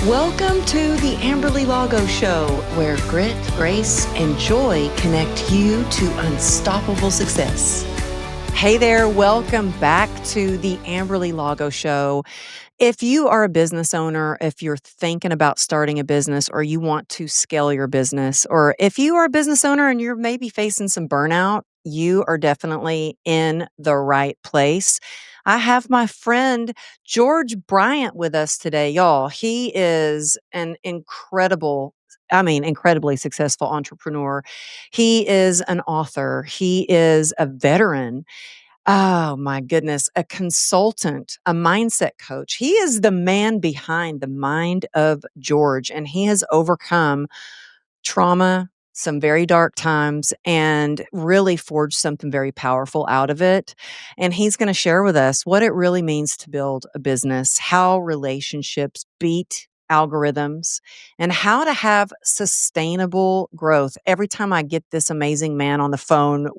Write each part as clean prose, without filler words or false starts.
Welcome to the Amberly Lago Show, where grit, grace, and joy connect you to unstoppable success. Hey there, welcome back to the Amberly Lago Show. If you are a business owner, if you're thinking about starting a business or you want to scale your business, or if you are a business owner and you're maybe facing some burnout, you are definitely in the right place. I have my friend George Bryant with us today, y'all. He is an incredibly successful entrepreneur. He is an author. He is a veteran. Oh my goodness, a consultant, a mindset coach. He is the man behind the mind of George, and he has overcome trauma, some very dark times, and really forged something very powerful out of it. And he's going to share with us what it really means to build a business, how relationships beat algorithms, and how to have sustainable growth. Every time I get this amazing man on the phone,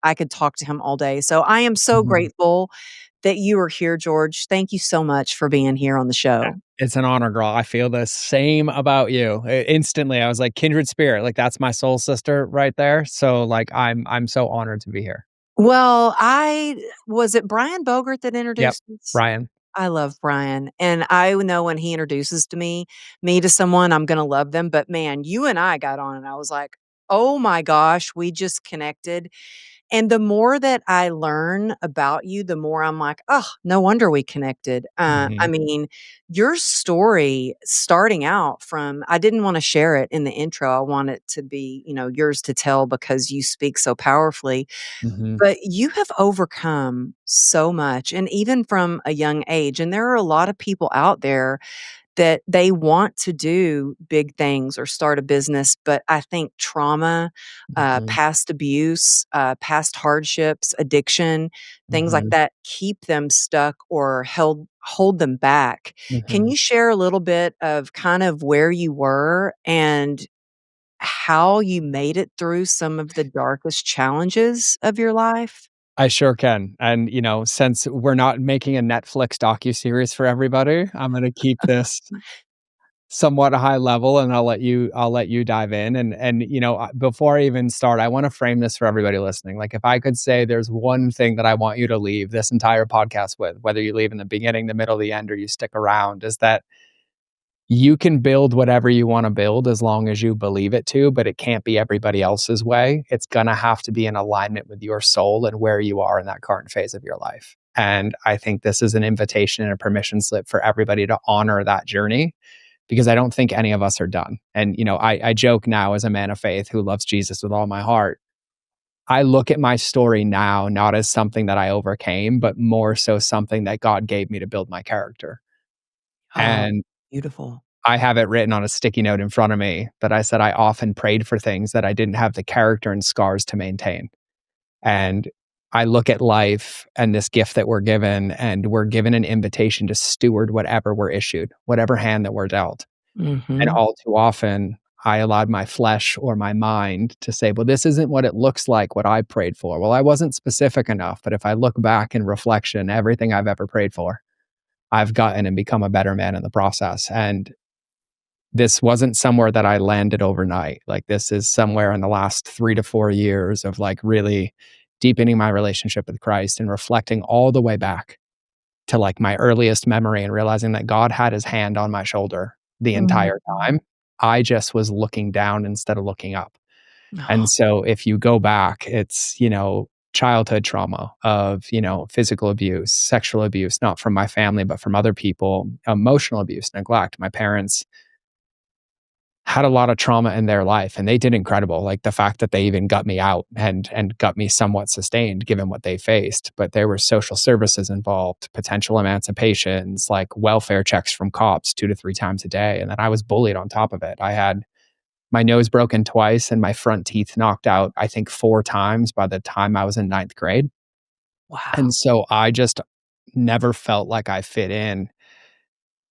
I could talk to him all day. So I am so Mhm. grateful that you are here, George. Thank you so much for being here on the show. It's an honor, girl. I feel the same about you. Instantly, I was like kindred spirit. Like that's my soul sister right there. So like I'm so honored to be here. Well, I was it Brian Bogart that Yep. introduced us? Ryan. I love Brian, and I know when he introduces me to someone, I'm gonna love them, but man, you and I got on and I was like, "Oh my gosh, we just connected." And the more that I learn about you, the more I'm like, "Oh, no wonder we connected." I Mhm. mean, your story starting out from I didn't wanna share it in the intro. I want it to be, yours to tell because you speak so powerfully. Mhm. But you have overcome so much, and even from a young age, and there are a lot of people out there that they want to do big things or start a business, but I think trauma, Mhm. past abuse, past hardships, addiction, things like Mhm. that keep them stuck or hold them back. Can Mhm. you share a little bit of kind of where you were and how you made it through some of the darkest challenges of your life? I sure can. And since we're not making a Netflix docuseries for everybody, I'm gonna keep this somewhat high level and I'll let you dive in and before I even start I want to frame this for everybody listening. Like if I could say there's one thing that I want you to leave this entire podcast with, whether you leave in the beginning, the middle, the end, or you stick around, is that you can build whatever you want to build as long as you believe it to, but it can't be everybody else's way. It's going to have to be in alignment with your soul and where you are in that current phase of your life. And I think this is an invitation and a permission slip for everybody to honor that journey, because I don't think any of us are done. And, I joke now as a man of faith who loves Jesus with all my heart. I look at my story now not as something that I overcame, but more so something that God gave me to build my character. Oh, And beautiful. I have it written on a sticky note in front of me that I said I often prayed for things that I didn't have the character and scars to maintain. And I look at life and this gift that we're given, and we're given an invitation to steward whatever we're issued, whatever hand that we're dealt. And Mhm. all too often, I allowed my flesh or my mind to say, well, this isn't what it looks like, what I prayed for. Well, I wasn't specific enough. But if I look back in reflection, everything I've ever prayed for, I've gotten and become a better man in the process. And this wasn't somewhere that I landed overnight. Like this is somewhere in the last 3 to 4 years of like really deepening my relationship with Christ and reflecting all the way back to like my earliest memory and realizing that God had his hand on my shoulder the entire Mhm. time. I just was looking down instead of looking up. Oh, And so if you go back, it's, childhood trauma of, physical abuse, sexual abuse, not from my family, but from other people, emotional abuse, neglect. My parents had a lot of trauma in their life and they did incredible. Like the fact that they even got me out and got me somewhat sustained given what they faced. But there were social services involved, potential emancipations, like welfare checks from cops 2 to 3 times a day. And then I was bullied on top of it. I had my nose broken twice and my front teeth knocked out, I think 4 times by the time I was in ninth grade. wow. And so I just never felt like I fit in.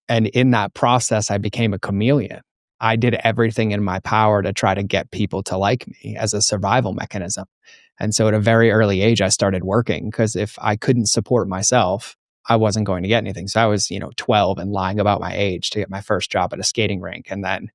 And in that process, I became a chameleon. I did everything in my power to try to get people to like me as a survival mechanism. And so at a very early age, I started working because if I couldn't support myself, I wasn't going to get anything. So I was, 12 and lying about my age to get my first job at a skating rink, and then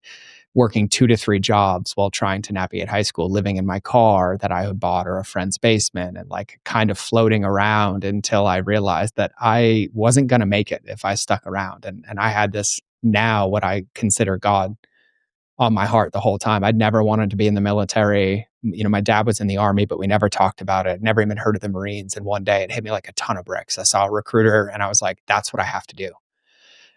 working 2 to 3 jobs while trying to navigate high school, living in my car that I had bought or a friend's basement, and like kind of floating around until I realized that I wasn't going to make it if I stuck around. And I had this, now what I consider God on my heart the whole time. I'd never wanted to be in the military. My dad was in the army, but we never talked about it. Never even heard of the Marines. And one day it hit me like a ton of bricks. I saw a recruiter and I was like, that's what I have to do.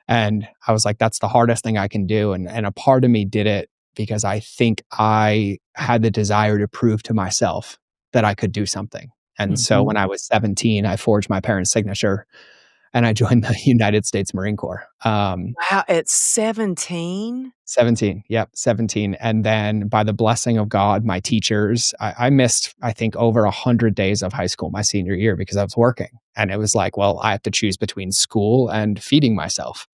And I was like, that's the hardest thing I can do. And a part of me did it because I think I had the desire to prove to myself that I could do something. And so Mhm. when I was 17, I forged my parents' signature and I joined the United States Marine Corps. Wow, at 17? 17. Yep, 17. And then by the blessing of God, my teachers, I missed, I think, over 100 days of high school my senior year because I was working. And it was like, well, I have to choose between school and feeding myself.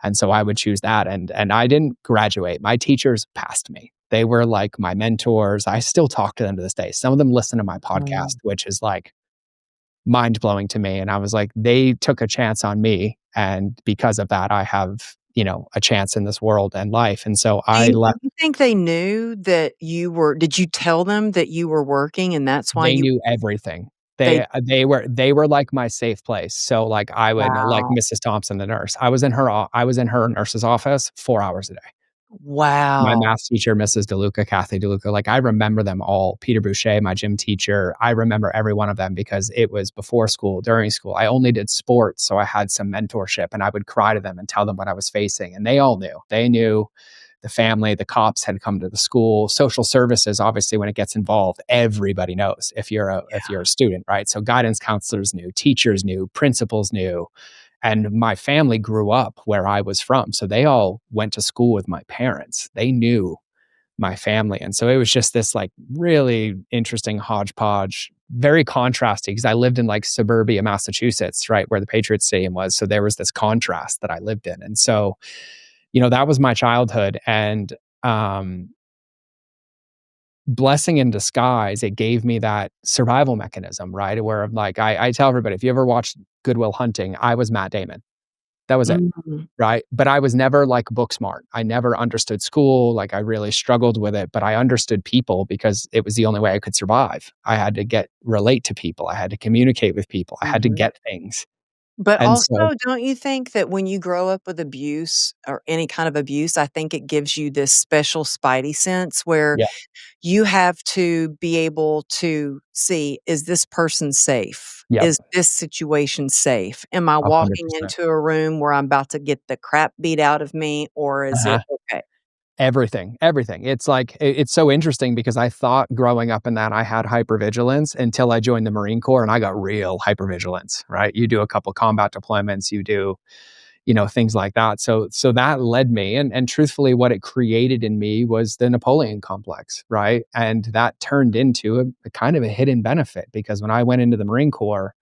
And so I would choose that. And I didn't graduate. My teachers passed me. They were like my mentors. I still talk to them to this day. Some of them listen to my Wow. podcast, which is like mind blowing to me. And I was like, they took a chance on me. And because of that, I have, a chance in this world and life. And so I Do left. you think they knew that you were did you tell them that you were working and that's why They you knew everything. they They were like my safe place. So, like, I would like wow. Mrs. Thompson, the nurse. I was in her nurse's office 4 hours a day. My Wow. math teacher, Mrs. DeLuca, Kathy DeLuca, like, I remember them all. Peter Boucher, my gym teacher, I remember every one of them because it was before school, during school. I only did sports, so I had some mentorship, and I would cry to them and tell them what I was facing, and they all knew. They knew. The family, the cops had come to the school, social services, obviously when it gets involved, everybody knows if you're a student, right? So guidance counselors knew, teachers knew, principals knew, and my family grew up where I was from. So they all went to school with my parents. They knew my family. And so it was just this like really interesting hodgepodge, very contrasting because I lived in like suburbia, Massachusetts, right, where the Patriots Stadium was. So there was this contrast that I lived in. And so that was my childhood. And um, blessing in disguise, it gave me that survival mechanism, right? Where I'm like, I tell everybody, if you ever watched Good Will Hunting, I was Matt Damon. That was it. Mhm. Right. But I was never like book smart. I never understood school. Like I really struggled with it, but I understood people because it was the only way I could survive. I had to relate to people. I had to communicate with people. I had to Mhm. get things. But And also, so, don't you think that when you grow up with abuse or any kind of abuse, I think it gives you this special spidey sense where yeah, you have to be able to see, is this person safe? yep, Is this situation safe? Am I walking 100%. into a room where I'm about to get the crap beat out of me, or is Uh-huh. it okay? Everything, everything. It's like it's so interesting because I thought growing up in that I had hypervigilance until I joined the Marine Corps and I got real hypervigilance, right? You do a couple combat deployments, you do, things like that. So that led me and truthfully what it created in me was the Napoleon complex, right? And that turned into a kind of a hidden benefit because when I went into the Marine Corps,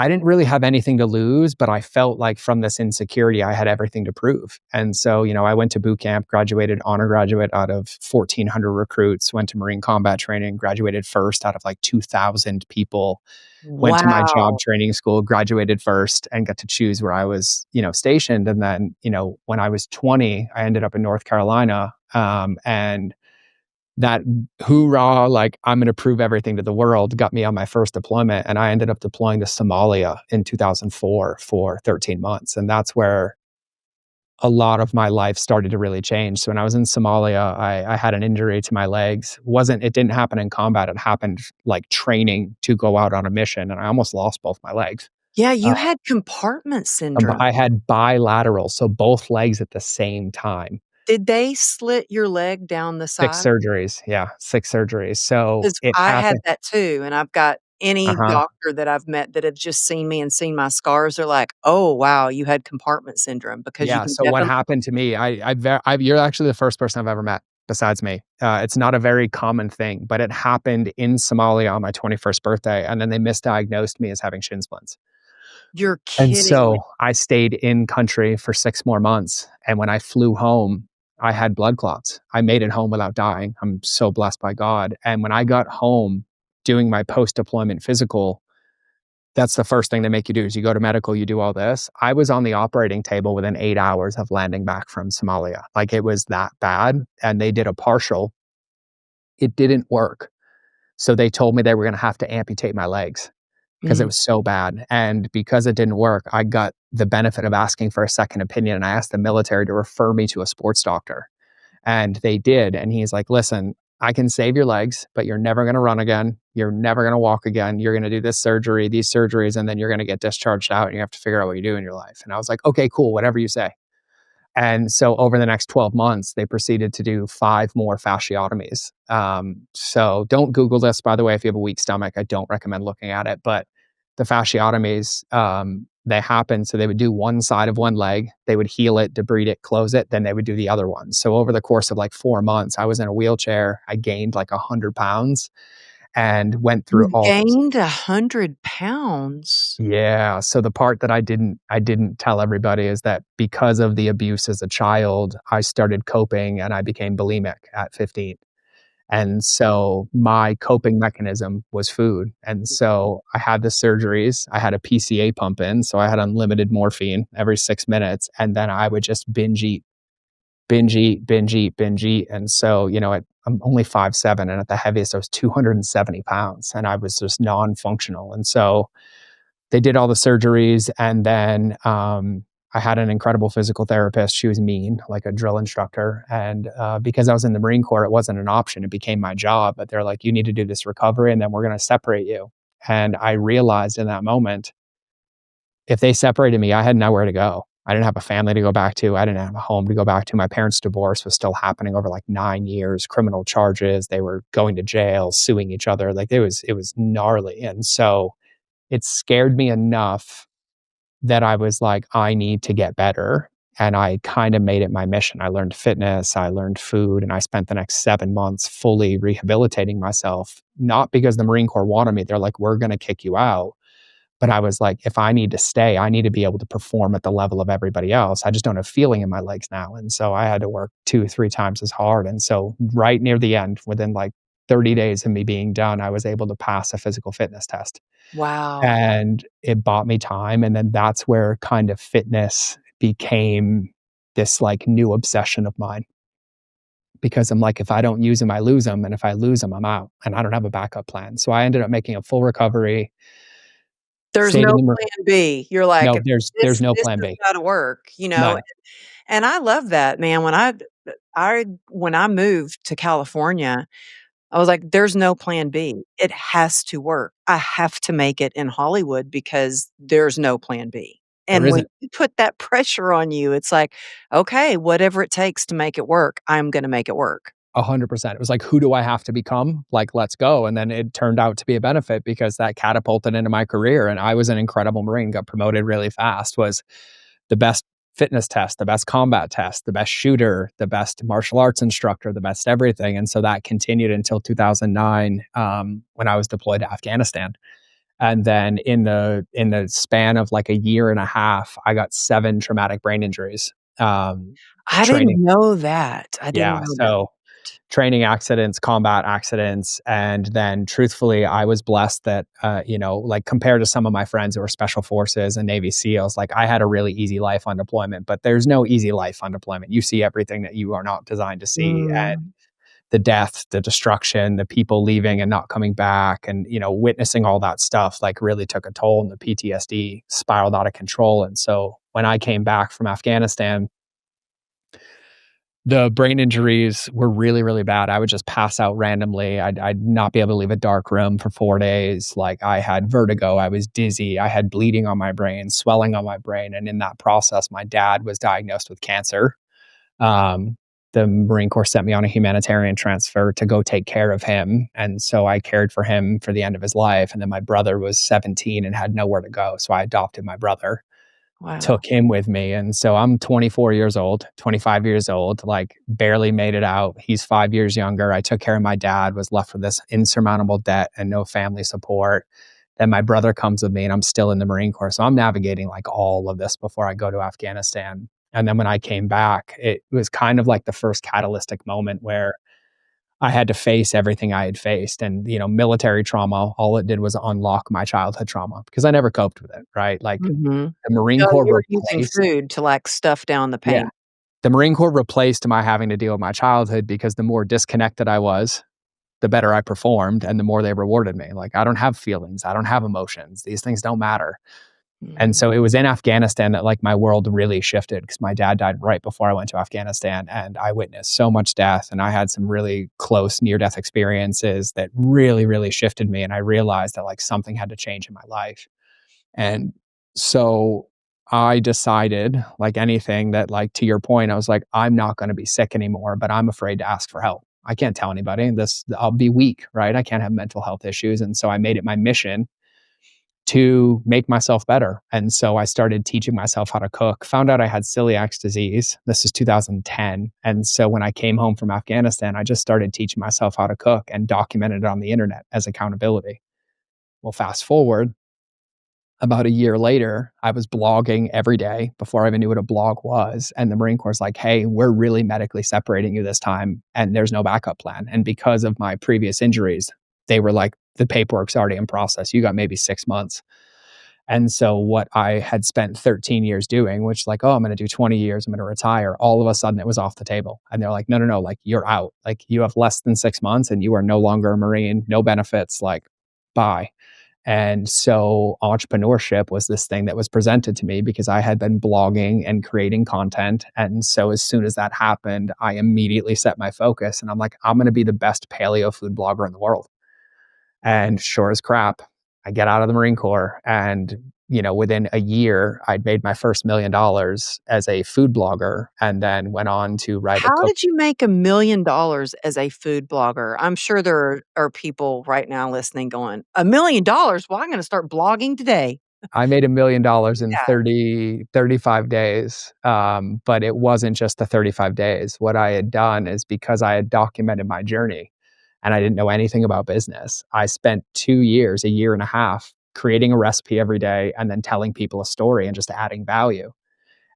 I didn't really have anything to lose, but I felt like from this insecurity, I had everything to prove. And so, I went to boot camp, graduated honor graduate out of 1,400 recruits, went to Marine combat training, graduated first out of like 2,000 people, went to my job Wow. training school, graduated first, and got to choose where I was, stationed. And then, when I was 20, I ended up in North Carolina. And that hoorah, like I'm going to prove everything to the world got me on my first deployment. And I ended up deploying to Somalia in 2004 for 13 months. And that's where a lot of my life started to really change. So when I was in Somalia, I had an injury to my legs. It didn't happen in combat. It happened like training to go out on a mission. And I almost lost both my legs. Yeah, Uh, you had compartment syndrome. I had bilateral, so both legs at the same time. Did they slit your leg down the 6 side? surgeries. Yeah, 6 surgeries. So 'Cause it I had happened. that too, and I've got any Uh-huh. doctor that I've met that have just seen me and seen my scars, they're like, "Oh, wow, you had compartment syndrome," because you Yeah, can so what definitely happened to me, you're actually the first person I've ever met besides me. It's not a very common thing, but it happened in Somalia on my 21st birthday, and then they misdiagnosed me as having shin splints. you're And kidding me. so I stayed in country for 6 more months, and when I flew home, I had blood clots. I made it home without dying. I'm so blessed by God, and when I got home doing my post-deployment physical, That's the first thing they make you do is you go to medical, you do all this. I was on the operating table within 8 hours of landing back from Somalia. Like, it was that bad, and they did a partial. It didn't work. So they told me they were gonna have to amputate my legs because it Mm. was so bad, and because it didn't work, I got the benefit of asking for a second opinion, and I asked the military to refer me to a sports doctor. And they did. And he's like, listen, I can save your legs, but you're never going to run again. You're never going to walk again. You're going to do this surgery, these surgeries, and then you're going to get discharged out and you have to figure out what you do in your life. And I was like, okay, cool, whatever you say. And so over the next 12 months, they proceeded to do 5 more fasciotomies. So don't Google this, by the way, if you have a weak stomach. I don't recommend looking at it. But the fasciotomies, they happen. So they would do one side of one leg, they would heal it, debride it, close it, then they would do the other one. So over the course of like 4 months, I was in a wheelchair. I gained like 100 pounds and went through You all this. gained 100 pounds? Yeah, so the part that I didn't tell everybody is that because of the abuse as a child, I started coping and I became bulimic at 15. And so my coping mechanism was food. And so I had the surgeries, I had a PCA pump in, so I had unlimited morphine every 6 minutes, and then I would just binge eat, binge eat, binge eat, binge eat. And so, I'm only 5'7", and at the heaviest I was 270 pounds, and I was just non-functional. And so they did all the surgeries, and then I had an incredible physical therapist. She was mean, like a drill instructor, and because I was in the Marine Corps, it wasn't an option. It became my job. But they're like, "You need to do this recovery, and then we're going to separate you." And I realized in that moment, if they separated me, I had nowhere to go. I didn't have a family to go back to. I didn't have a home to go back to. My parents' divorce was still happening over like 9 years, criminal charges. They were going to jail, suing each other. Like, it was gnarly, and so it scared me enough that I was like, I need to get better. And I kind of made it my mission. I learned fitness, I learned food, and I spent the next 7 months fully rehabilitating myself. Not because the Marine Corps wanted me. They're like, we're going to kick you out. But I was like, if I need to stay, I need to be able to perform at the level of everybody else. I just don't have feeling in my legs now. And so I had to work 2, 3 times as hard. And so right near the end, within like 30 days of me being done, I was able to pass a physical fitness test, Wow. and it bought me time. And then that's where kind of fitness became this like new obsession of mine, because I'm like, if I don't use them, I lose them. And if I lose them, I'm out and I don't have a backup plan. So I ended up making a full recovery, There's stayed in no the, plan B. You're like, no, there's "This no this plan has B. gotta work," you know? None. And I love that, man. When I moved to California, I was like, "There's no plan B. It has to work. I have to make it in Hollywood because there's no plan B." There And when isn't. you put that pressure on you, it's like, "Okay, whatever it takes to make it work, I'm gonna make it work." 100%. It was like, who do I have to become? Like, let's go. And then it turned out to be a benefit because that catapulted into my career. And I was an incredible Marine, got promoted really fast, was the best fitness test, the best combat test, the best shooter, the best martial arts instructor, the best everything. And so that continued until 2009, when I was deployed to Afghanistan. And then in the span of like a year and a half, I got 7 traumatic brain injuries. I didn't Training. know that. I didn't Yeah. know that. So training accidents, combat accidents. And then truthfully, I was blessed that, like compared to some of my friends who were special forces and Navy SEALs, like I had a really easy life on deployment, but there's no easy life on deployment. You see everything that you are not designed to see. And Mm. the death, the destruction, the people leaving and not coming back, and, witnessing all that stuff like really took a toll, and the PTSD spiraled out of control. And so when I came back from Afghanistan, the brain injuries were really, really bad. I would just pass out randomly. I'd not be able to leave a dark room for 4 days. Like, I had vertigo. I was dizzy. I had bleeding on my brain, swelling on my brain. And in that process, my dad was diagnosed with cancer. Um, the Marine Corps sent me on a humanitarian transfer to go take care of him. And so I cared for him for the end of his life. And then my brother was 17 and had nowhere to go. So I adopted my brother, Wow. took him with me. And so I'm 24 years old, 25 years old, like barely made it out. He's 5 years younger. I took care of my dad, was left with this insurmountable debt and no family support. Then my brother comes with me and I'm still in the Marine Corps. So I'm navigating like all of this before I go to Afghanistan. And then when I came back, it was kind of like the first catalytic moment where I had to face everything I had faced. And, military trauma, all it did was unlock my childhood trauma because I never coped with it, right? Like Mhm. the Marine So Corps you were using replaced, food to, like, stuff down the yeah, pain. the Marine Corps replaced my having to deal with my childhood because the more disconnected I was, the better I performed and the more they rewarded me. Like, I don't have feelings. I don't have emotions. These things don't matter. And Mhm. so it was in Afghanistan that like my world really shifted because my dad died right before I went to Afghanistan and I witnessed so much death and I had some really close near death experiences that really, really shifted me. And I realized that like something had to change in my life. And so I decided, like anything, that like to your point, I was like, I'm not going to be sick anymore, but I'm afraid to ask for help. I can't tell anybody this. I'll be weak, right? I can't have mental health issues. And so I made it my mission to make myself better. And so I started teaching myself how to cook, found out I had celiac disease. This is 2010. And so when I came home from Afghanistan, I just started teaching myself how to cook and documented it on the internet as accountability. Well, fast forward about a year later, I was blogging every day before I even knew what a blog was. And the Marine Corps is like, hey, we're really medically separating you this time. And there's no backup plan. And because of my previous injuries, they were like, the paperwork's already in process. You got maybe 6 months. And so what I had spent 13 years doing, which like, oh, I'm going to do 20 years, I'm going to retire. All of a sudden it was off the table. And they're like, no, no, no, like you're out. Like you have less than 6 months and you are no longer a Marine, no benefits, like bye. And so entrepreneurship was this thing that was presented to me because I had been blogging and creating content. And so as soon as that happened, I immediately set my focus and I'm like, I'm going to be the best paleo food blogger in the world. And sure as crap, I get out of the Marine Corps and within a year, I'd made my first $1 million as a food blogger and then went on to write a How cook. did you make $1,000,000 as a food blogger? I'm sure there are people right now listening going, $1,000,000? Well, I'm gonna start blogging today. I made $1 million in Yeah. 35 days. But it wasn't just the 35 days. What I had done is because I had documented my journey and I didn't know anything about business, I spent 2 years, a year and a half, creating a recipe every day and then telling people a story and just adding value.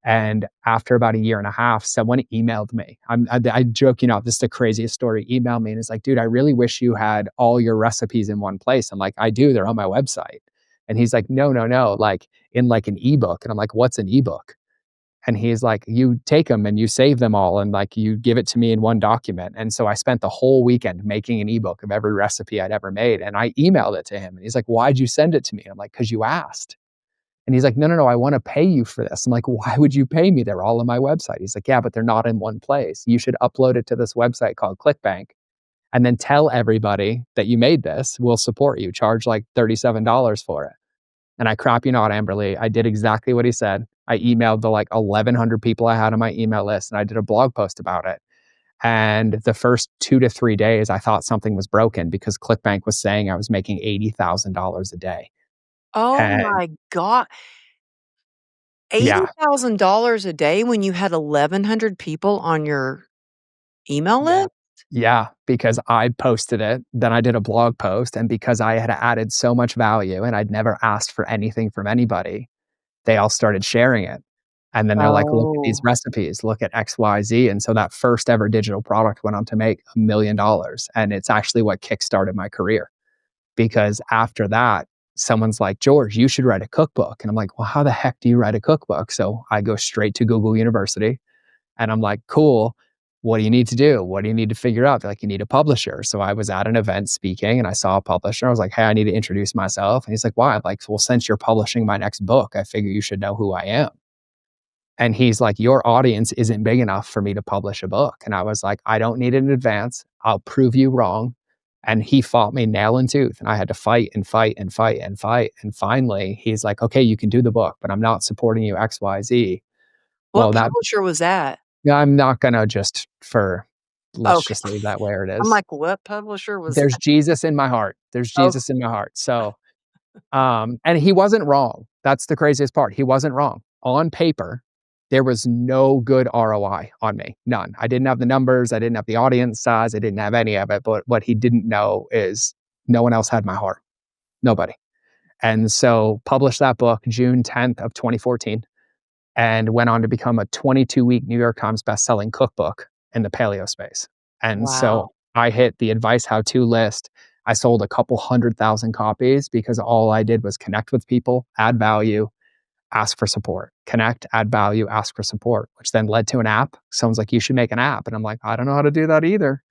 And after about a year and a half, someone emailed me. I joke, this is the craziest story. Emailed me and it's like, dude, I really wish you had all your recipes in one place. I'm like, I do. They're on my website. And he's like, no, no, no, like in like an ebook. And I'm like, what's an ebook? And he's like, you take them and you save them all and like you give it to me in one document. And so I spent the whole weekend making an ebook of every recipe I'd ever made. And I emailed it to him. And he's like, why'd you send it to me? I'm like, because you asked. And he's like, no, no, no, I want to pay you for this. I'm like, why would you pay me? They're all on my website. He's like, yeah, but they're not in one place. You should upload it to this website called ClickBank and then tell everybody that you made this. We'll support you. Charge like $37 for it. And I crap you not, Amberly. I did exactly what he said. I emailed the like 1,100 people I had on my email list and I did a blog post about it. And the first 2 to 3 days, I thought something was broken because ClickBank was saying I was making $80,000 a day. Oh And my god. yeah, $80,000 a day when you had 1,100 people on your email yeah. list? Yeah, because I posted it, then I did a blog post, and because I had added so much value and I'd never asked for anything from anybody, they all started sharing it. And then they're like, "Look at these Oh. recipes, look at XYZ." And so that first ever digital product went on to make $1 million. And it's actually what kickstarted my career. Because after that, someone's like, George, you should write a cookbook. And I'm like, well, how the heck do you write a cookbook? So I go straight to Google University and I'm like, cool. What do you need to do? What do you need to figure out? They're like, you need a publisher. So I was at an event speaking and I saw a publisher. I was like, hey, I need to introduce myself. And he's like, why? I'm like, well, since you're publishing my next book, I figure you should know who I am. And he's like, your audience isn't big enough for me to publish a book. And I was like, I don't need it in advance. I'll prove you wrong. And he fought me nail and tooth. And I had to fight and fight and fight and fight. And finally, he's like, okay, you can do the book, but I'm not supporting you XYZ. What Well, that publisher was that? yeah, I'm not gonna just for let's Okay. just leave that where it I'm is. like, "What publisher was There's that?" Jesus in my heart. There's Oh, Jesus in my heart. So, and he wasn't wrong. That's the craziest part. He wasn't wrong. On paper, there was no good ROI on me. None. I didn't have the numbers. I didn't have the audience size. I didn't have any of it. But what he didn't know is no one else had my heart. Nobody. And so published that book June 10th of 2014 and went on to become a 22-week New York Times bestselling cookbook in the paleo space. And so wow. I hit the advice how-to list. I sold a couple 100,000 copies because all I did was connect with people, add value, ask for support. Connect, add value, ask for support, which then led to an app. Someone's like, you should make an app. And I'm like, I don't know how to do that either.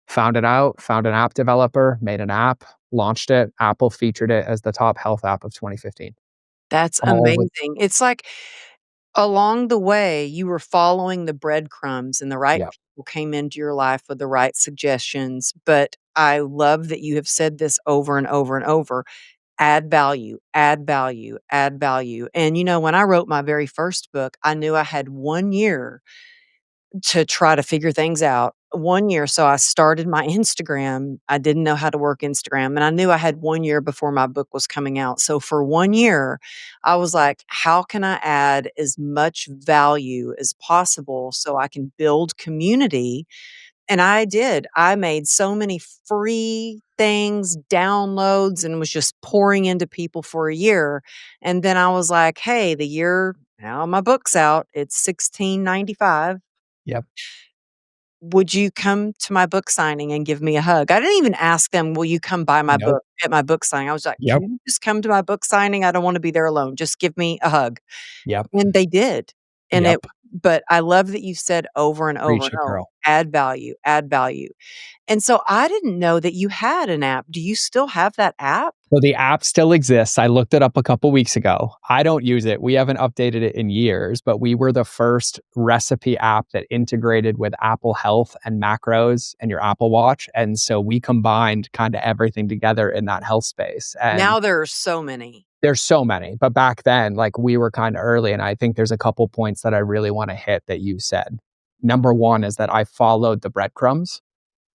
Found it out, found an app developer, made an app, launched it. Apple featured it as the top health app of 2015. That's All with, amazing. It's like along the way, you were following the breadcrumbs and the right yeah, people came into your life with the right suggestions, but I love that you have said this over and over and over. Add value, add value, add value. And, when I wrote my very first book, I knew I had 1 year to try to figure things out. 1 year, so I started my Instagram. I didn't know how to work Instagram, and I knew I had 1 year before my book was coming out. So for 1 year, I was like, "How can I add as much value as possible so I can build community?" And I did. I made so many free things, downloads, and was just pouring into people for a year. And then I was like, "Hey, the year now my book's out. It's 16.95. yep, Would you come to my book signing and give me a hug?" I didn't even ask them, "Will you come buy my nope, book at my book signing?" I was like, "Can yep, you just come to my book signing? I don't wanna be there alone. Just give me a hug." yep, And they did. And yep. but I love that you said over and over Preach and it, over, girl. "Add value, add value." And so I didn't know that you had an app. Do you still have that app? So the app still exists. I looked it up a couple weeks ago. I don't use it. We haven't updated it in years, but we were the first recipe app that integrated with Apple Health and macros and your Apple Watch. And so we combined kind of everything together in that health space. And Now there are so many. there's so many, but back then, like we were kind of early. And I think there's a couple points that I really want to hit that you said. Number one is that I followed the breadcrumbs,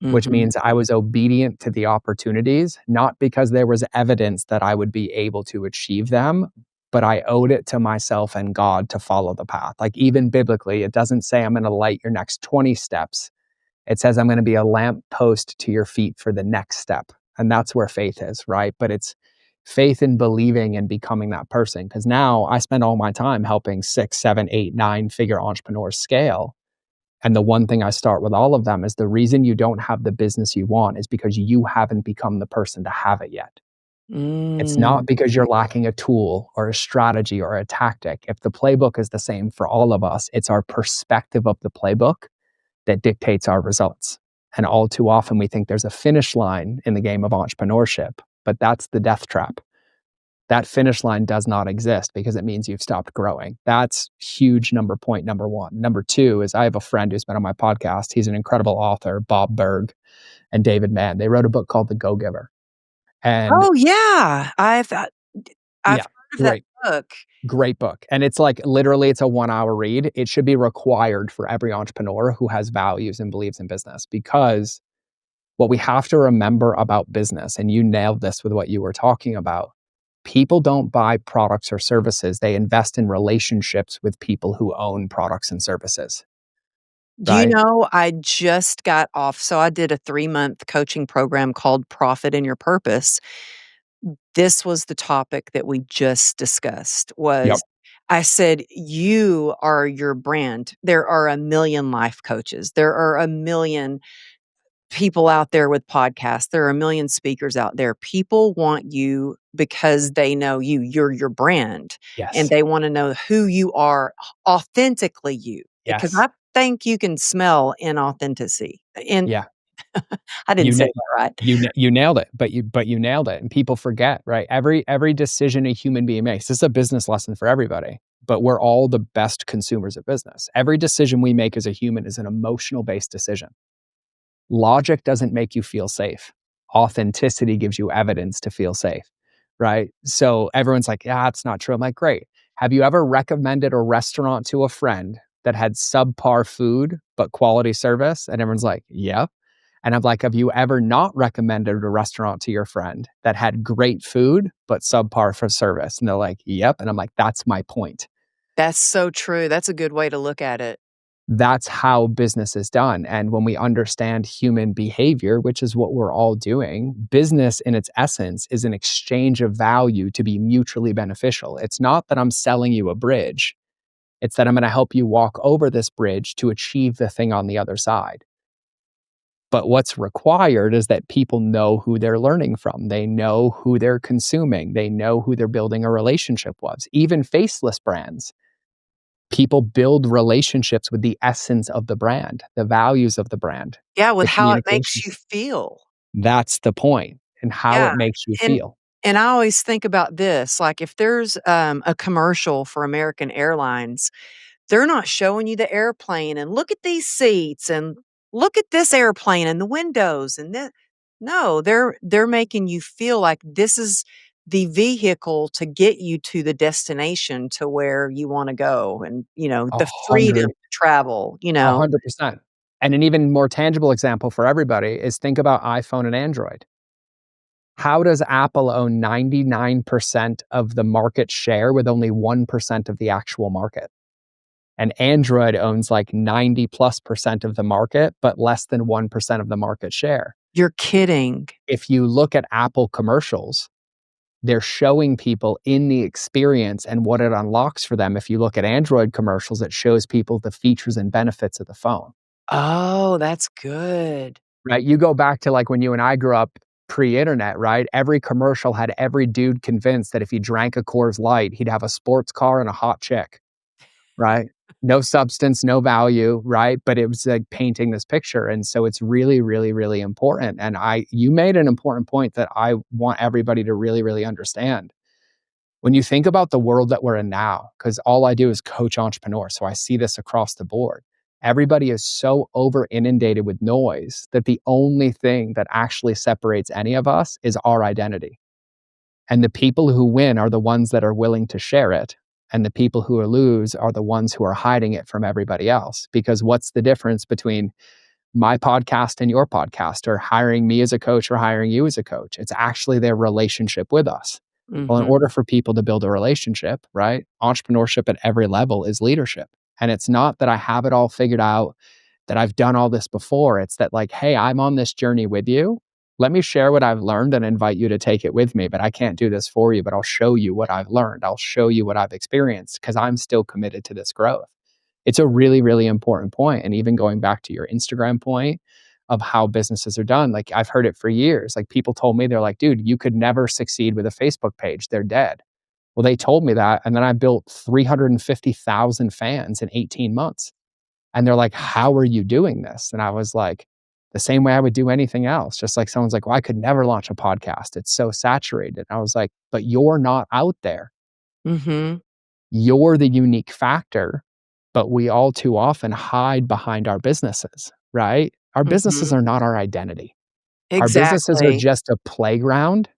which Mhm. means I was obedient to the opportunities, not because there was evidence that I would be able to achieve them, but I owed it to myself and God to follow the path. Like even biblically, it doesn't say I'm going to light your next 20 steps. It says I'm going to be a lamp post to your feet for the next step. And that's where faith is, right? But it's faith in believing and becoming that person. Because now I spend all my time helping 6, 7, 8, 9 figure entrepreneurs scale. And the one thing I start with all of them is the reason you don't have the business you want is because you haven't become the person to have it yet. It's Mm. not because you're lacking a tool or a strategy or a tactic. If the playbook is the same for all of us, it's our perspective of the playbook that dictates our results. And all too often, we think there's a finish line in the game of entrepreneurship, but that's the death trap. That finish line does not exist because it means you've stopped growing. That's huge point number one. Number two is I have a friend who's been on my podcast. He's an incredible author, Bob Berg and David Mann. They wrote a book called The Go-Giver. And Oh, yeah. I've yeah, heard of that great, book. great book. And it's like literally it's a 1 hour read. It should be required for every entrepreneur who has values and believes in business because what we have to remember about business, and you nailed this with what you were talking about, people don't buy products or services. They invest in relationships with people who own products and services, right? I just got off, so I did a 3-month coaching program called Profit in Your Purpose. This was the topic that we just discussed Yep. was I said, "You are your brand. There are a million life coaches. There are a million people out there with podcasts. There are a million speakers out there. People want you because they know you. You're your brand, and Yes. they wanna know who you are, authentically you, because Yes. I think you can smell inauthenticity. And Yeah. I didn't You say na- that right. you nailed it, but you nailed it, and people forget, right? Every decision a human being makes. This is a business lesson for everybody, but we're all the best consumers of business. Every decision we make as a human is an emotional based decision. Logic doesn't make you feel safe. Authenticity gives you evidence to feel safe, right? So everyone's like, yeah, it's not true. I'm like, great. Have you ever recommended a restaurant to a friend that had subpar food but quality service? And everyone's like, yeah. And I'm like, have you ever not recommended a restaurant to your friend that had great food but subpar for service? And they're like, yep. And I'm like, that's my point. That's so true. That's a good way to look at it. That's how business is done. And when we understand human behavior, which is what we're all doing, business in its essence is an exchange of value to be mutually beneficial. It's not that I'm selling you a bridge, it's that I'm going to help you walk over this bridge to achieve the thing on the other side. But what's required is that people know who they're learning from. They know who they're consuming. They know who they're building a relationship with. Even faceless brands, people build relationships with the essence of the brand, the values of the brand, Yeah, with the how it makes you communications. feel. That's the point, and how Yeah, it makes you and feel. and I always think about this, like, if there's, a commercial for American Airlines, they're not showing you the airplane and, "Look at these seats," and, "Look at this airplane and the windows," and then no, they're making you feel like this is the vehicle to get you to the destination to where you wanna go and, A the freedom hundred to travel, you a know? 100%. And an even more tangible example for everybody is think about iPhone and Android. How does Apple own 99% of the market share with only 1% of the actual market? And Android owns like 90 plus percent of the market, but less than 1% of the market share. You're kidding. If you look at Apple commercials, they're showing people in the experience and what it unlocks for them. If you look at Android commercials, it shows people the features and benefits of the phone, Oh, that's good. right? You go back to like when you and I grew up pre-internet, right? Every commercial had every dude convinced that if he drank a Coors Light, he'd have a sports car and a hot chick, right? No substance, no value, right? But it was like painting this picture. And so it's really, really, really important. And you made an important point that I want everybody to really, really understand. When you think about the world that we're in now, because all I do is coach entrepreneurs, so I see this across the board. Everybody is so over inundated with noise that the only thing that actually separates any of us is our identity. And the people who win are the ones that are willing to share it. And the people who lose are the ones who are hiding it from everybody else. Because what's the difference between my podcast and your podcast, or hiring me as a coach or hiring you as a coach? It's actually their relationship with us. Well, in Mhm. order for people to build a relationship, right? Entrepreneurship at every level is leadership. And it's not that I have it all figured out, that I've done all this before. It's that, like, hey, I'm on this journey with you. Let me share what I've learned and invite you to take it with me. But I can't do this for you, but I'll show you what I've learned. I'll show you what I've experienced because I'm still committed to this growth. It's a really, really important point. And even going back to your Instagram point of how businesses are done, like I've heard it for years. Like people told me, they're like, dude, you could never succeed with a Facebook page. They're dead. Well, they told me that. And then I built 350,000 fans in 18 months. And they're like, how are you doing this? And I was like, the same way I would do anything else. Just like someone's like, well, I could never launch a podcast. It's so saturated. And I was like, but you're not out there. Mhm. You're the unique factor, but we all too often hide behind our businesses, right? Our businesses Mhm. are not our identity. Our businesses are Exactly. just a playground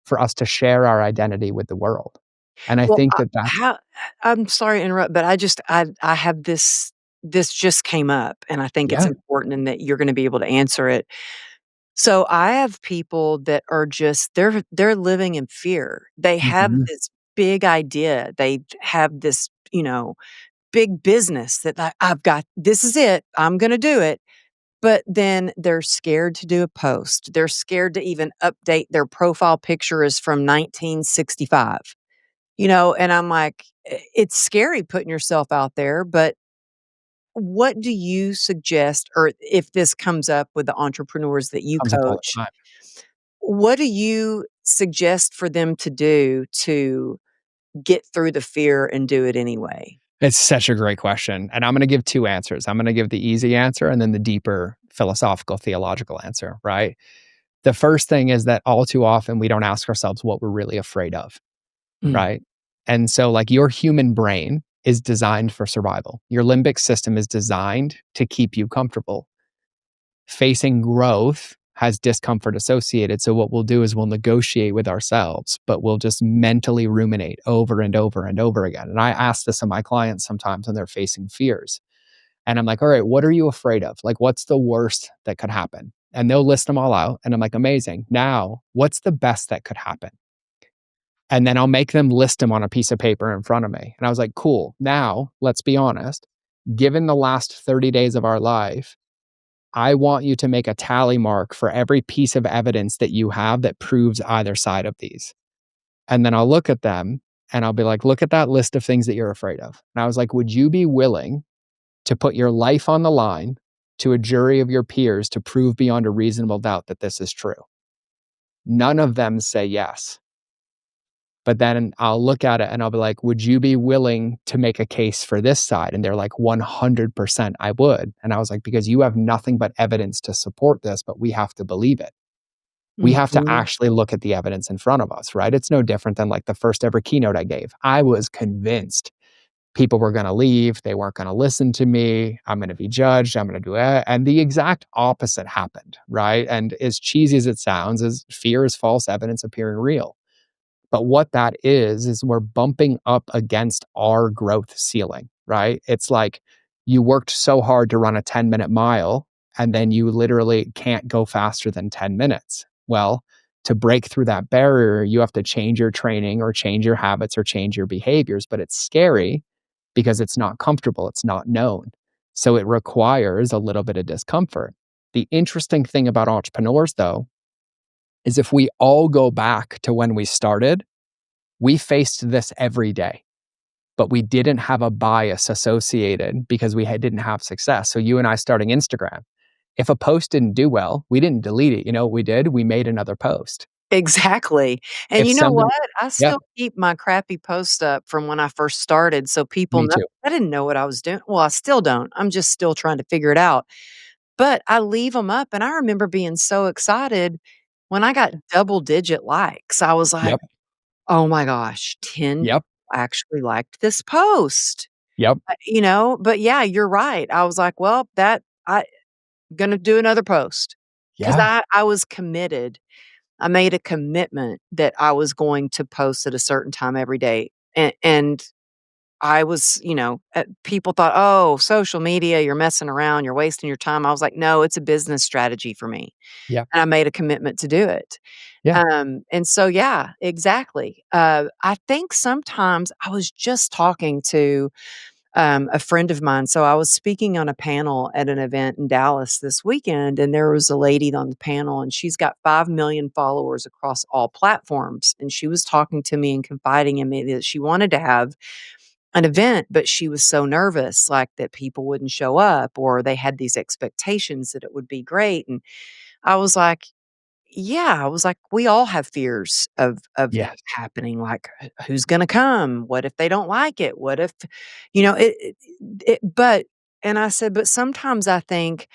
for us to share our identity with the world. And I Well, think that that's I'm sorry to interrupt, but I have this just came up, and I think it's yeah. important and that you're gonna be able to answer it. So, I have people that are just they're living in fear. They have Mhm. this big idea. They have this, big business that I've got this is it. I'm gonna do it. But then they're scared to do a post. They're scared to even update their profile picture is from 1965. And I'm like, It's scary putting yourself out there, but what do you suggest, or if this comes up with the entrepreneurs that you Comes up all coach, the time. what do you suggest for them to do to get through the fear and do it anyway? It's such a great question. And I'm going to give two answers. I'm going to give the easy answer and then the deeper philosophical, theological answer, right? The first thing is that all too often we don't ask ourselves what we're really afraid of, Mm, right? And so, like, your human brain is designed for survival. Your limbic system is designed to keep you comfortable. Facing growth has discomfort associated. So, what we'll do is we'll negotiate with ourselves, but we'll just mentally ruminate over and over and over again. And I ask this of my clients sometimes when they're facing fears. And I'm like, all right, what are you afraid of? Like, what's the worst that could happen? And they'll list them all out. And I'm like, amazing. Now, what's the best that could happen? And then I'll make them list them on a piece of paper in front of me. And I was like, cool. Now, let's be honest. Given the last 30 days of our life, I want you to make a tally mark for every piece of evidence that you have that proves either side of these. And then I'll look at them and I'll be like, look at that list of things that you're afraid of. And I was like, would you be willing to put your life on the line to a jury of your peers to prove beyond a reasonable doubt that this is true? None of them say yes. But then I'll look at it and I'll be like, would you be willing to make a case for this side? And they're like, 100% I would. And I was like, because you have nothing but evidence to support this, but we have to believe it. We have to Mhm. actually look at the evidence in front of us, right? It's no different than like the first ever keynote I gave. I was convinced people were going to leave. They weren't going to listen to me. I'm going to be judged. I'm going to do it. And the exact opposite happened, right? And as cheesy as it sounds, is fear is false evidence appearing real. But what that is we're bumping up against our growth ceiling, right? It's like you worked so hard to run a 10-minute mile and then you literally can't go faster than 10 minutes. Well, to break through that barrier, you have to change your training or change your habits or change your behaviors. But it's scary because it's not comfortable, it's not known. So it requires a little bit of discomfort. The interesting thing about entrepreneurs, though, is if we all go back to when we started, we faced this every day, but we didn't have a bias associated because didn't have success. So you and I starting Instagram, if a post didn't do well, we didn't delete it. You know what we did? We made another post. Exactly, and If you know somebody, what? I yep, still keep my crappy posts up from when I first started so people me know too. I didn't know what I was doing. Well, I still don't. I'm just still trying to figure it out. But I leave them up, and I remember being so excited when I got double digit likes. I was like, Yep, "Oh my gosh, 10 people yep, actually liked this post." yep, But yeah, you're right. I was like, "Well, that I gonna do another post because yeah, I was committed. I made a commitment that I was going to post at a certain time every day, and I was, people thought, "Oh, social media, you're messing around, you're wasting your time." I was like, "No, it's a business strategy for me." yeah, And I made a commitment to do it. yeah, And so, yeah, exactly. I think sometimes I was just talking to a friend of mine. So I was speaking on a panel at an event in Dallas this weekend, and there was a lady on the panel, and she's got 5 million followers across all platforms. And she was talking to me and confiding in me that she wanted to have an event, but she was so nervous, like that people wouldn't show up or they had these expectations that it would be great. And I was like, yeah, I was like, we all have fears of that yes, happening, like, who's gonna come? What if they don't like it? What if but and I said, "But sometimes I think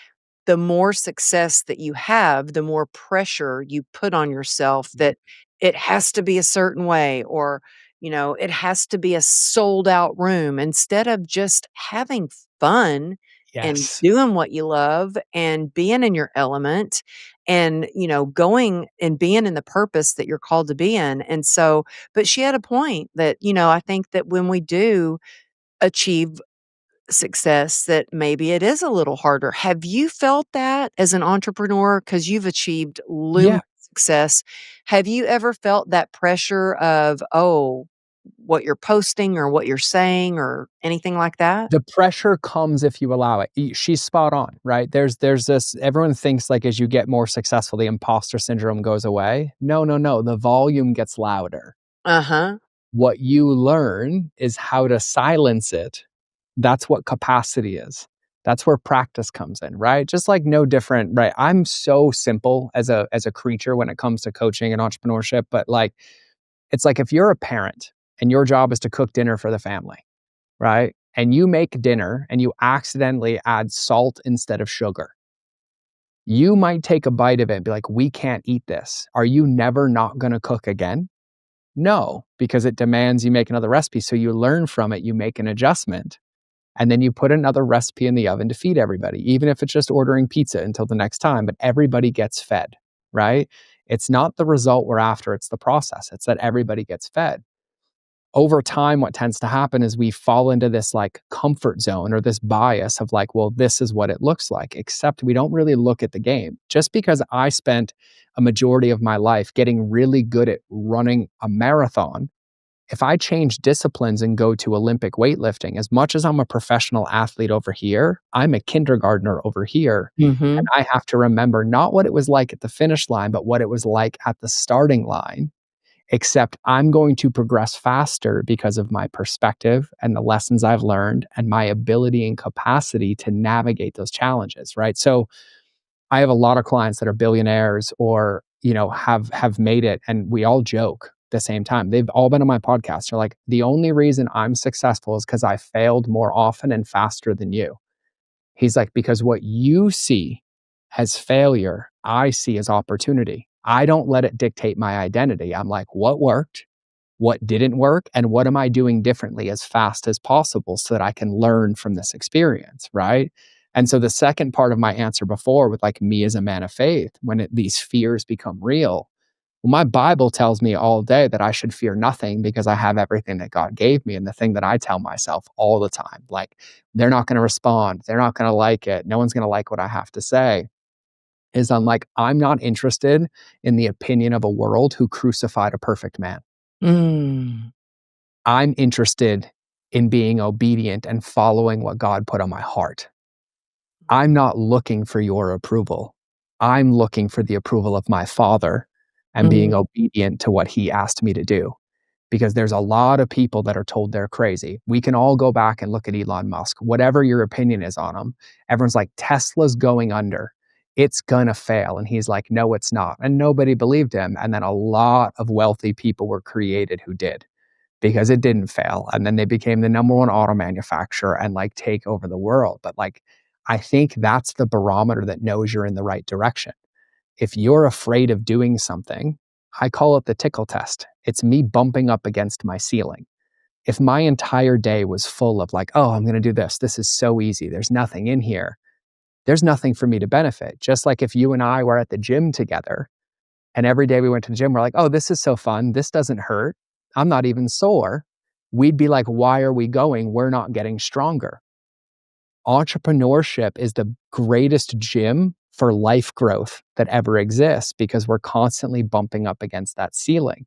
the more success that you have, the more pressure you put on yourself that it has to be a certain way or, it has to be a sold out room instead of just having fun and yes, doing what you love and being in your element and, going and being in the purpose that you're called to be in. And so, but she had a point that, I think that when we do achieve success that maybe it is a little harder. Have you felt that as an entrepreneur? Because you've achieved yeah. luminous success. Have you ever felt that pressure of, oh, what you're posting or what you're saying or anything like that? The pressure comes if you allow it. She's spot on, right? There's this everyone thinks like as you get more successful, the imposter syndrome goes away. No, no, no. The volume gets louder. Uh-huh. What you learn is how to silence it. That's what capacity is. That's where practice comes in, right? Just like no different, right? I'm so simple as a creature when it comes to coaching and entrepreneurship, but like it's like if you're a parent and your job is to cook dinner for the family, right? And you make dinner and you accidentally add salt instead of sugar. You might take a bite of it and be like, "We can't eat this." Are you never not going to cook again? No, because it demands you make another recipe. So you learn from it, you make an adjustment, and then you put another recipe in the oven to feed everybody, even if it's just ordering pizza until the next time, but everybody gets fed, right? It's not the result we're after, it's the process. It's that everybody gets fed. Over time, what tends to happen is we fall into this like comfort zone or this bias of like, well, this is what it looks like, except we don't really look at the game. Just because I spent a majority of my life getting really good at running a marathon, if I change disciplines and go to Olympic weightlifting, as much as I'm a professional athlete over here, I'm a kindergartner over here. And Mhm. I have to remember not what it was like at the finish line, but what it was like at the starting line except I'm going to progress faster because of my perspective and the lessons I've learned and my ability and capacity to navigate those challenges, right? So I have a lot of clients that are billionaires or, have made it, and we all joke the same time. They've all been on my podcast. They're like, the only reason I'm successful is because I failed more often and faster than you. He's like, because what you see as failure, I see as opportunity. I don't let it dictate my identity. I'm like, what worked? What didn't work? And what am I doing differently as fast as possible so that I can learn from this experience? Right. And so the second part of my answer before with like me as a man of faith, when these fears become real, well, my Bible tells me all day that I should fear nothing because I have everything that God gave me. And the thing that I tell myself all the time, like, they're not going to respond. They're not going to like it. No one's going to like what I have to say. Is I'm like, I'm not interested in the opinion of a world who crucified a perfect man. Mm. I'm interested in being obedient and following what God put on my heart. I'm not looking for your approval. I'm looking for the approval of my Father and Mm. being obedient to what He asked me to do. Because there's a lot of people that are told they're crazy. We can all go back and look at Elon Musk, whatever your opinion is on him. Everyone's like, Tesla's going under. It's going to fail. And he's like, no, it's not. And nobody believed him. And then a lot of wealthy people were created who did because it didn't fail. And then they became the number one auto manufacturer and like take over the world. But like, I think that's the barometer that knows you're in the right direction. If you're afraid of doing something, I call it the tickle test. It's me bumping up against my ceiling. If my entire day was full of like, oh, I'm going to do this. This is so easy. There's nothing in here. There's nothing for me to benefit. Just like if you and I were at the gym together and every day we went to the gym, we're like, oh, this is so fun. This doesn't hurt. I'm not even sore. We'd be like, why are we going? We're not getting stronger. Entrepreneurship is the greatest gym for life growth that ever exists because we're constantly bumping up against that ceiling.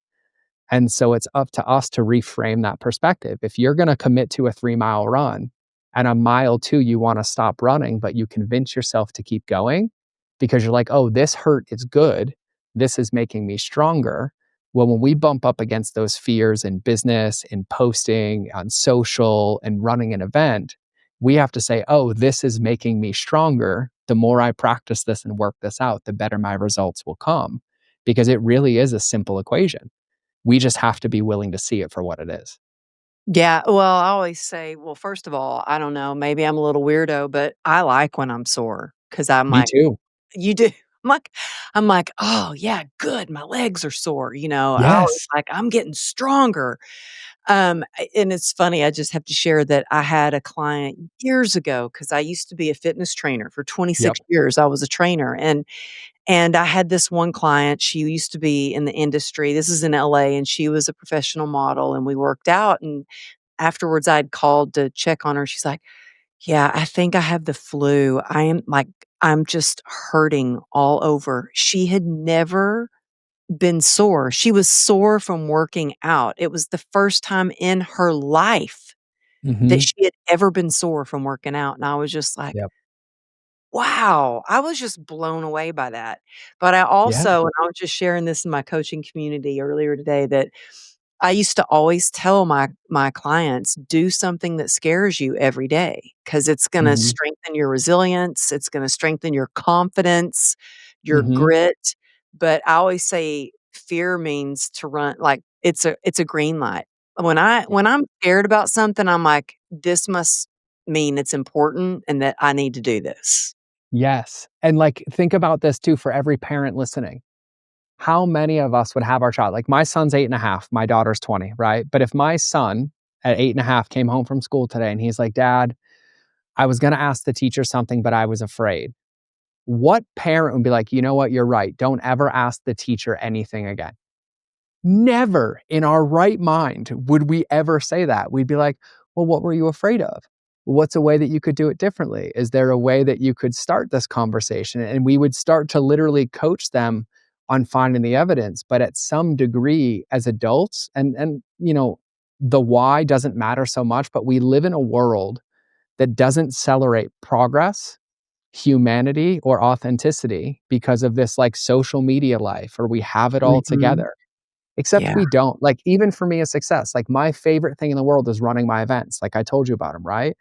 And so it's up to us to reframe that perspective. If you're going to commit to a 3-mile run and a mile two, you want to stop running, but you convince yourself to keep going because you're like, oh, this hurt is good. This is making me stronger. Well, when we bump up against those fears in business, in posting, on social, and running an event, we have to say, oh, this is making me stronger. The more I practice this and work this out, the better my results will come because it really is a simple equation. We just have to be willing to see it for what it is. Yeah, well, I always say, well, first of all, I don't know, maybe I'm a little weirdo, but I like when I'm sore because 'cause I'm Me like, too. "You do?" I'm like, "Oh, yeah, good, my legs are sore," I always Yes. like, "I'm getting stronger." And it's funny, I just have to share that I had a client years ago because I used to be a fitness trainer for Yep. 26 years, I was a trainer, and I had this one client, she used to be in the industry, this is in LA, and she was a professional model, and we worked out, and afterwards, I'd called to check on her, she's like, "Yeah, I think I have the flu. I'm just hurting all over." She had never been sore. She was sore from working out. It was the first time in her life that Mhm. she had ever been sore from working out, and I was just like, Yep. wow, I was just blown away by that. But I Yeah. also and I was just sharing this in my coaching community earlier today that I used to always tell my clients, "Do something that scares you every day because it's gonna Mhm. strengthen your resilience, it's gonna strengthen your confidence, your Mhm. grit." But I always say fear means to run like, it's a green light. Yeah. When I'm scared about something, I'm like, "This must mean it's important and that I need to do this." Yes. And, like, think about this too for every parent listening. How many of us would have our child like, my son's 8 and a half, my daughter's 20, right? But if my son at 8 and a half came home from school today and he's like, "Dad, I was gonna ask the teacher something, but I was afraid." What parent would be like, "You know what? You're right. Don't ever ask the teacher anything again." Never in our right mind would we ever say that. We'd be like, well, what were you afraid of? What's a way that you could do it differently? Is there a way that you could start this conversation? And we would start to literally coach them on finding the evidence. But at some degree, as adults, and the why doesn't matter so much, but we live in a world that doesn't celebrate progress, humanity, or authenticity because of this like social media life, or we have it all Mhm. together. except Yeah. we don't. Like, even for me, a success, like my favorite thing in the world is running my events. Like I told you about them, right?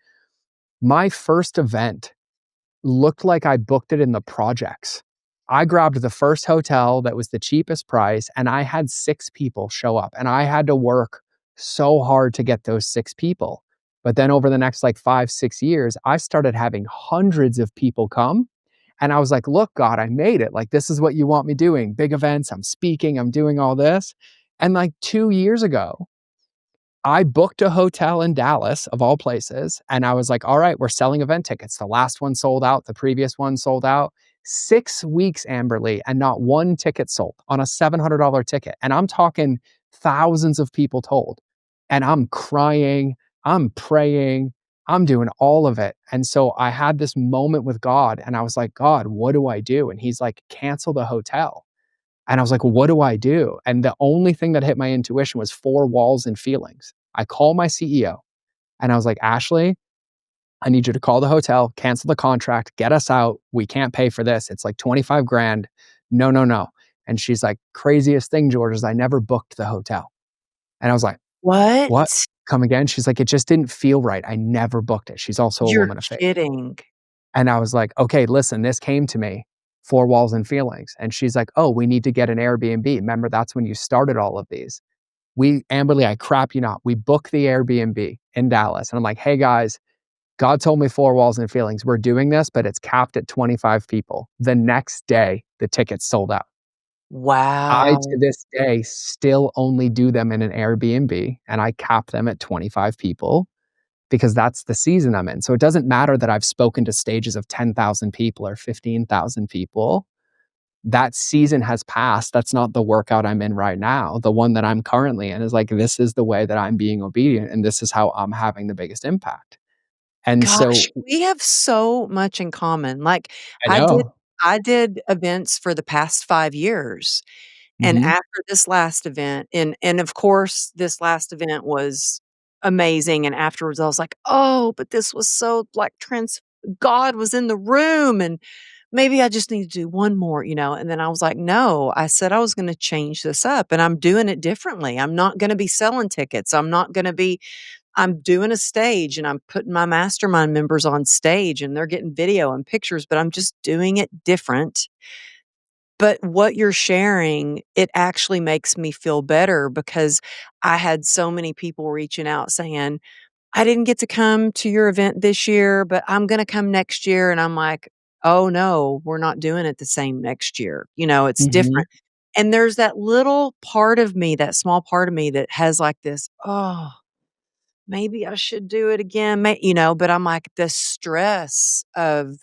My first event looked like I booked it in the projects. I grabbed the first hotel that was the cheapest price, and I had 6 people show up, and I had to work so hard to get those 6 people. But then over the next like 5, 6 years, I started having hundreds of people come, and I was like, "Look, God, I made it. Like, this is what you want me doing. Big events, I'm speaking, I'm doing all this." And like 2 years ago, I booked a hotel in Dallas, of all places, and I was like, "All right, we're selling event tickets." The last one sold out, the previous one sold out. 6 weeks, Amberly, and not one ticket sold on a $700 ticket, and I'm talking thousands of people told. And I'm crying, I'm praying, I'm doing all of it, and so I had this moment with God, and I was like, "God, what do I do?" And he's like, "Cancel the hotel." And I was like, well, what do I do? And the only thing that hit my intuition was 4 walls and feelings. I call my CEO and I was like, Ashley, I need you to call the hotel, cancel the contract, get us out. We can't pay for this. It's like 25 grand. No, no, no. And she's like, craziest thing, George, is I never booked the hotel. And I was like, what? What? Come again? She's like, it just didn't feel right. I never booked it. She's also a You're woman of faith. kidding. And I was like, okay, listen, this came to me, 4 walls and feelings. And she's like, oh, we need to get an Airbnb. Remember, that's when you started all of these. Amberly, I crap you not, we book the Airbnb in Dallas. And I'm like, hey guys, God told me 4 walls and feelings. We're doing this, but it's capped at 25 people. The next day, the tickets sold out. I, to Wow. this day, still only do them in an Airbnb and I cap them at 25 people because that's the season I'm in. So it doesn't matter that I've spoken to stages of 10,000 people or 15,000 people. That season has passed. That's not the workout I'm in right now. The one that I'm currently in is like, this is the way that I'm being obedient and this is how I'm having the biggest impact. And Gosh, so we have so much in common. Like, I I did know. I did events for the past 5 years, and Mhm. after this last event and of course, this last event was amazing, and afterwards, I was like, "Oh, but this was so, like, trans God was in the room, and maybe I just need to do one more," and then I was like, "No," I said I was gonna change this up, and I'm doing it differently. I'm not gonna be selling tickets. I'm doing a stage, and I'm putting my mastermind members on stage, and they're getting video and pictures, but I'm just doing it different. But what you're sharing, it actually makes me feel better because I had so many people reaching out saying, "I didn't get to come to your event this year, but I'm gonna come next year," and I'm like, "Oh, no, we're not doing it the same next year." It's Mhm. different. And there's that little part of me, that small part of me that has like this, "Oh, maybe I should do it again," but I'm like, the stress of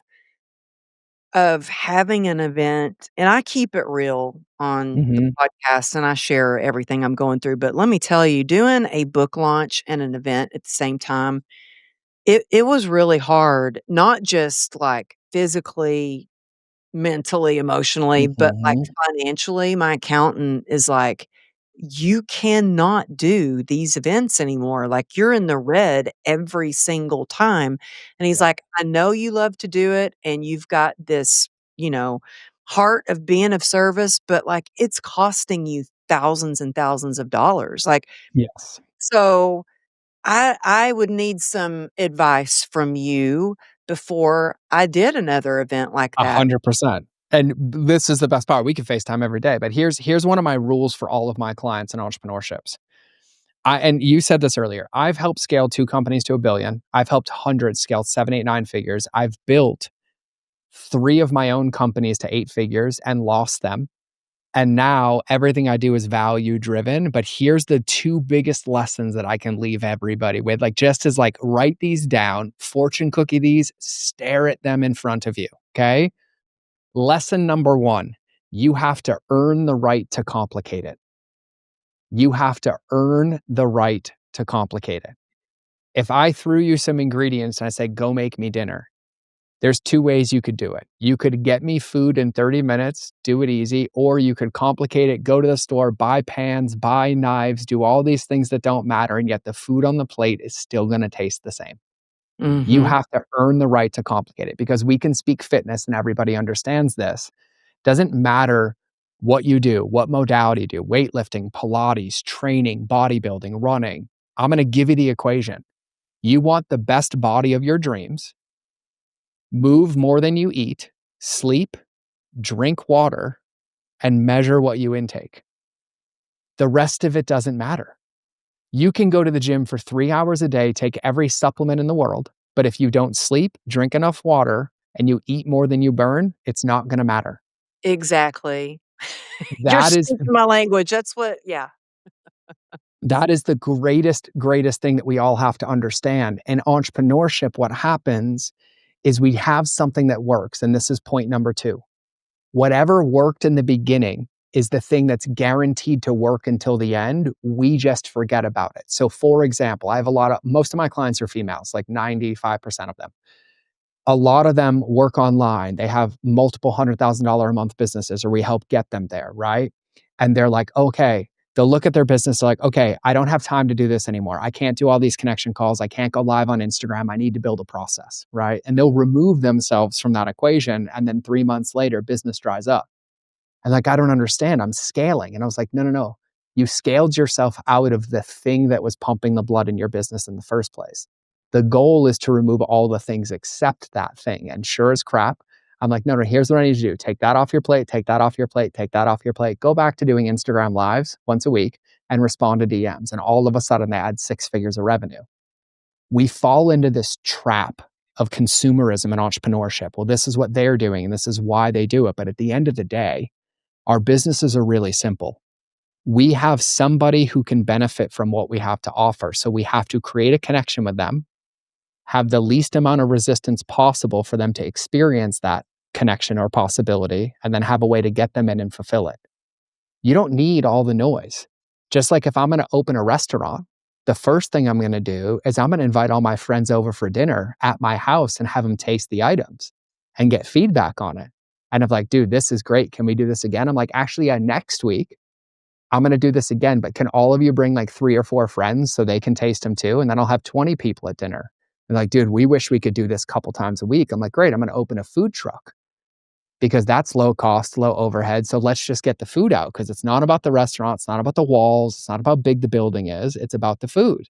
having an event, and I keep it real on the Mhm. podcast, and I share everything I'm going through, but let me tell you, doing a book launch and an event at the same time, it was really hard, not just, like, physically, mentally, emotionally, but, like, Mhm. financially, my accountant is like, "You cannot do these events anymore, like, you're in the red every single time," and he's Yeah. like, "I know you love to do it, and you've got this, you know, heart of being of service, but, like, it's costing you thousands and thousands of dollars," like, Yes. so I would need some advice from you before I did another event like that. 100%. And this is the best part. We can FaceTime every day, but here's one of my rules for all of my clients and entrepreneurships. And you said this earlier. I've helped scale 2 companies to 1 billion. I've helped hundreds scale 7, 8, 9 figures. I've built 3 of my own companies to 8 figures and lost them. And now everything I do is value driven. But here's the 2 biggest lessons that I can leave everybody with. Like, just as like, write these down, fortune cookie these, stare at them in front of you. Okay. Lesson number 1, you have to earn the right to complicate it. You have to earn the right to complicate it. If I threw you some ingredients and I said, go make me dinner, there's 2 ways you could do it. You could get me food in 30 minutes, do it easy, or you could complicate it, go to the store, buy pans, buy knives, do all these things that don't matter, and yet the food on the plate is still gonna taste the same. You Mhm. have to earn the right to complicate it because we can speak fitness and everybody understands this. Doesn't matter what you do, what modality you do, weightlifting, Pilates, training, bodybuilding, running. I'm going to give you the equation. You want the best body of your dreams, move more than you eat, sleep, drink water, and measure what you intake. The rest of it doesn't matter. You can go to the gym for 3 hours a day, take every supplement in the world, but if you don't sleep, drink enough water, and you eat more than you burn, it's not going to matter. Exactly. You're That is speaking my language. That's what yeah. that is the greatest thing that we all have to understand. In entrepreneurship, what happens is we have something that works, and this is point number 2. Whatever worked in the beginning is the thing that's guaranteed to work until the end. We just forget about it. So for example, most of my clients are females, like 95% of them. A lot of them work online. They have multiple $100,000 a month businesses, or we help get them there, right? And they're like, okay, they'll look at their business like, okay, I don't have time to do this anymore. I can't do all these connection calls. I can't go live on Instagram. I need to build a process, right? And they'll remove themselves from that equation. And then 3 months later, business dries up. And like, I don't understand. I'm scaling. And I was like, no, no, no. You scaled yourself out of the thing that was pumping the blood in your business in the first place. The goal is to remove all the things except that thing. And sure as crap, I'm like, no, no, here's what I need to do. Take that off your plate, take that off your plate, take that off your plate. Go back to doing Instagram lives once a week and respond to DMs. And all of a sudden they add 6 figures of revenue. We fall into this trap of consumerism and entrepreneurship. Well, this is what they're doing and this is why they do it. But at the end of the day, our businesses are really simple. We have somebody who can benefit from what we have to offer. So we have to create a connection with them, have the least amount of resistance possible for them to experience that connection or possibility, and then have a way to get them in and fulfill it. You don't need all the noise. Just like if I'm going to open a restaurant, the first thing I'm going to do is I'm going to invite all my friends over for dinner at my house and have them taste the items and get feedback on it. And I'm like, dude, this is great. Can we do this again? I'm like, actually, next week, I'm going to do this again, but can all of you bring like 3 or 4 friends so they can taste them too? And then I'll have 20 people at dinner. They're like, dude, we wish we could do this a couple times a week. I'm like, great, I'm going to open a food truck because that's low cost, low overhead. So let's just get the food out because it's not about the restaurant. It's not about the walls. It's not about how big the building is. It's about the food.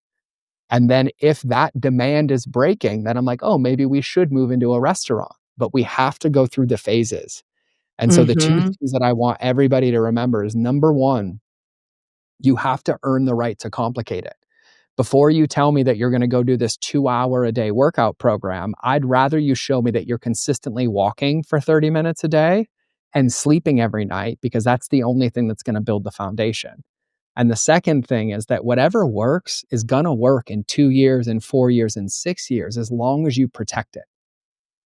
And then if that demand is breaking, then I'm like, oh, maybe we should move into a restaurant. But we have to go through the phases. And so the 2 Mhm. things that I want everybody to remember is number 1, you have to earn the right to complicate it. Before you tell me that you're going to go do this 2-hour a day workout program, I'd rather you show me that you're consistently walking for 30 minutes a day and sleeping every night because that's the only thing that's going to build the foundation. And the second thing is that whatever works is going to work in 2 years and 4 years and 6 years as long as you protect it.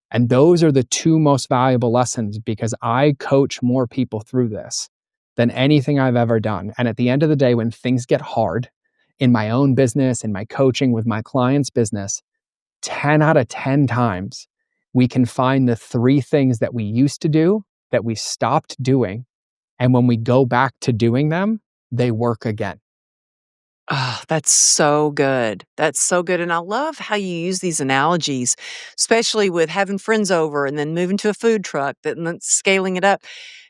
And those are the 2 most valuable lessons because I coach more people through this than anything I've ever done. And at the end of the day, when things get hard in my own business, in my coaching with my clients' business, 10 out of 10 times, we can find the 3 things that we used to do that we stopped doing. And when we go back to doing them, they work again. Oh, that's so good. That's so good, and I love how you use these analogies, especially with having friends over and then moving to a food truck, that and then scaling it up,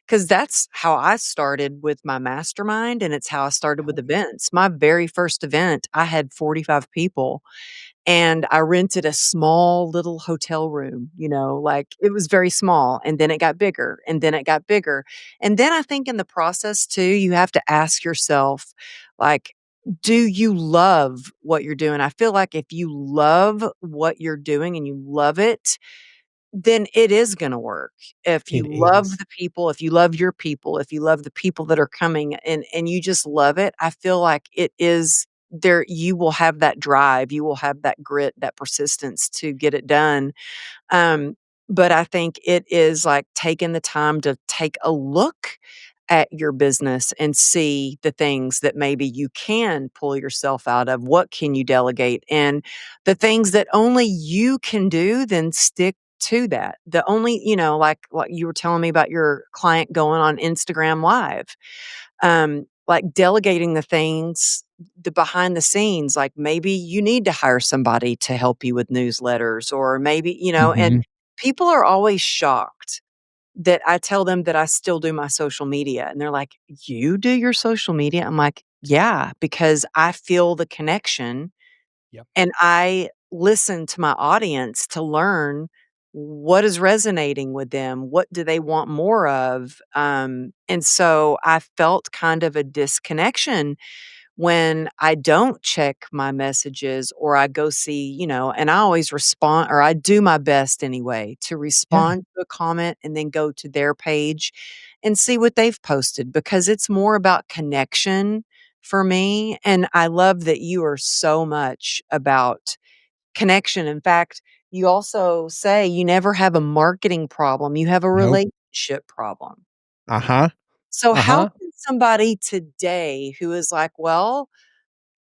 because that's how I started with my mastermind, and it's how I started with events. My very first event, I had 45 people, and I rented a small little hotel room, like, it was very small, and then it got bigger, and then it got bigger, and then I think in the process too, you have to ask yourself, like, do you love what you're doing? I feel like if you love what you're doing and you love it, then it is gonna work. If you It love is. the people, if you love your people, if you love the people that are coming and you just love it, I feel like it is there you will have that drive, you will have that grit, that persistence to get it done. Um, but I think it is like taking the time to take a look at your business and see the things that maybe you can pull yourself out of. What can you delegate? And the things that only you can do, then stick to that. The only, like what you were telling me about your client going on Instagram Live, like delegating the things, the behind the scenes, like maybe you need to hire somebody to help you with newsletters, or maybe, and Mhm. people are always shocked that I tell them that I still do my social media, and they're like, "You do your social media?" I'm like, "Yeah," because I feel the connection Yep. and I listen to my audience to learn what is resonating with them, what do they want more of, and so I felt kind of a disconnection when I don't check my messages or I go see, and I always respond or I do my best anyway to Yeah. respond to a comment and then go to their page and see what they've posted because it's more about connection for me. And I love that you are so much about connection. In fact, you also say you never have a marketing problem, you have a Nope. relationship problem. Uh-huh. So, how Uh-huh. can somebody today who is like, well,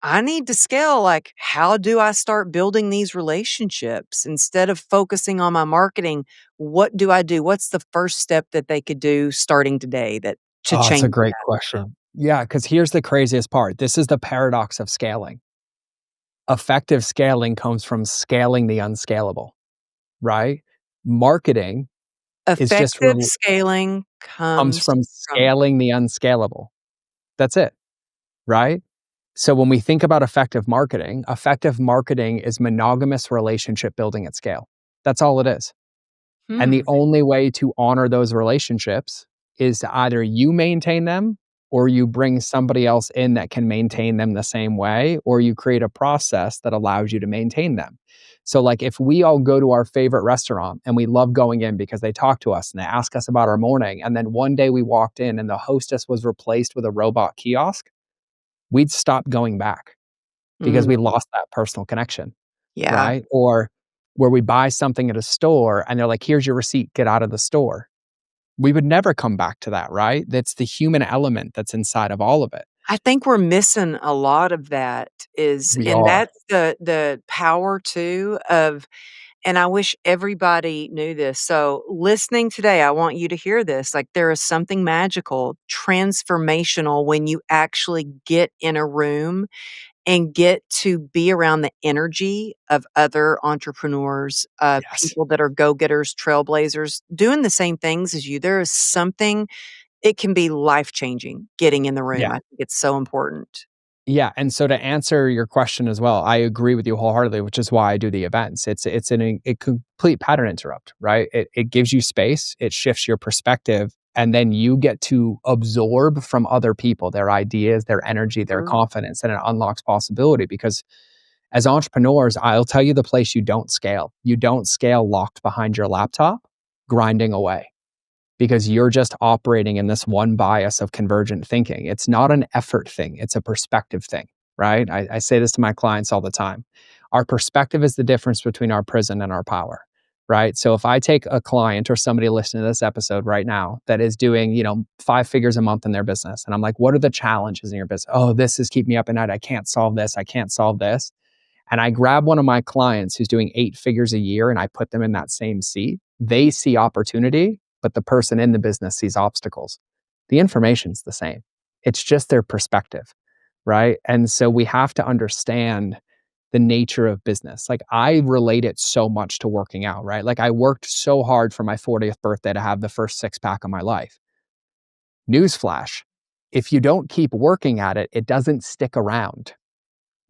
I need to scale. Like, how do I start building these relationships instead of focusing on my marketing? What do I do? What's the first step that they could do starting today that to Oh, it's a change great that? question. Yeah, because here's the craziest part. This is the paradox of scaling. Effective scaling comes from scaling the unscalable, right? Marketing is just Effective scaling comes comes from from scaling the unscalable. That's it, right? So when we think about effective marketing is monogamous relationship building at scale. That's all it is. And the hmm, only way to honor those relationships is to either you maintain them or you bring somebody else in that can maintain them the same way, or you create a process that allows you to maintain them. So, like, if we all go to our favorite restaurant and we love going in because they talk to us and they ask us about our morning, and then one day we walked in and the hostess was replaced with a robot kiosk, we'd stop going back because we mm, lost that personal connection, yeah. right? Or where we buy something at a store and they're like, here's your receipt, get out of the store. We would never come back to that, right? That's the human element that's inside of all of it. I think we're missing a lot of that is We and are. that's the power too of and I wish everybody knew this. So, listening today, I want you to hear this. Like, there is something magical, transformational when you actually get in a room and get to be around the energy of other entrepreneurs, Yes. people that are go getters, trailblazers, doing the same things as you. There is something, it can be life changing getting in the room. Yeah. I think it's so important. Yeah, and so to answer your question as well, I agree with you wholeheartedly, which is why I do the events. A complete pattern interrupt, right? It gives you space, it shifts your perspective, and then you get to absorb from other people their ideas, their energy, their Mhm. confidence, and it unlocks possibility because as entrepreneurs, I'll tell you the place you don't scale. You don't scale locked behind your laptop, grinding away because you're just operating in this one bias of convergent thinking. It's not an effort thing, it's a perspective thing, right? I say this to my clients all the time. Our perspective is the difference between our prison and our power, right? So if I take a client or somebody listening to this episode right now that is doing, 5 figures a month in their business, and I'm like, what are the challenges in your business? Oh, this is keeping me up at night. I can't solve this. I can't solve this. And I grab one of my clients who's doing 8 figures a year and I put them in that same seat. They see opportunity, but the person in the business sees obstacles. The information's the same. It's just their perspective, right? And so we have to understand the nature of business. Like I relate it so much to working out, right? Like I worked so hard for my 40th birthday to have the first six pack of my life. Newsflash, if you don't keep working at it, it doesn't stick around,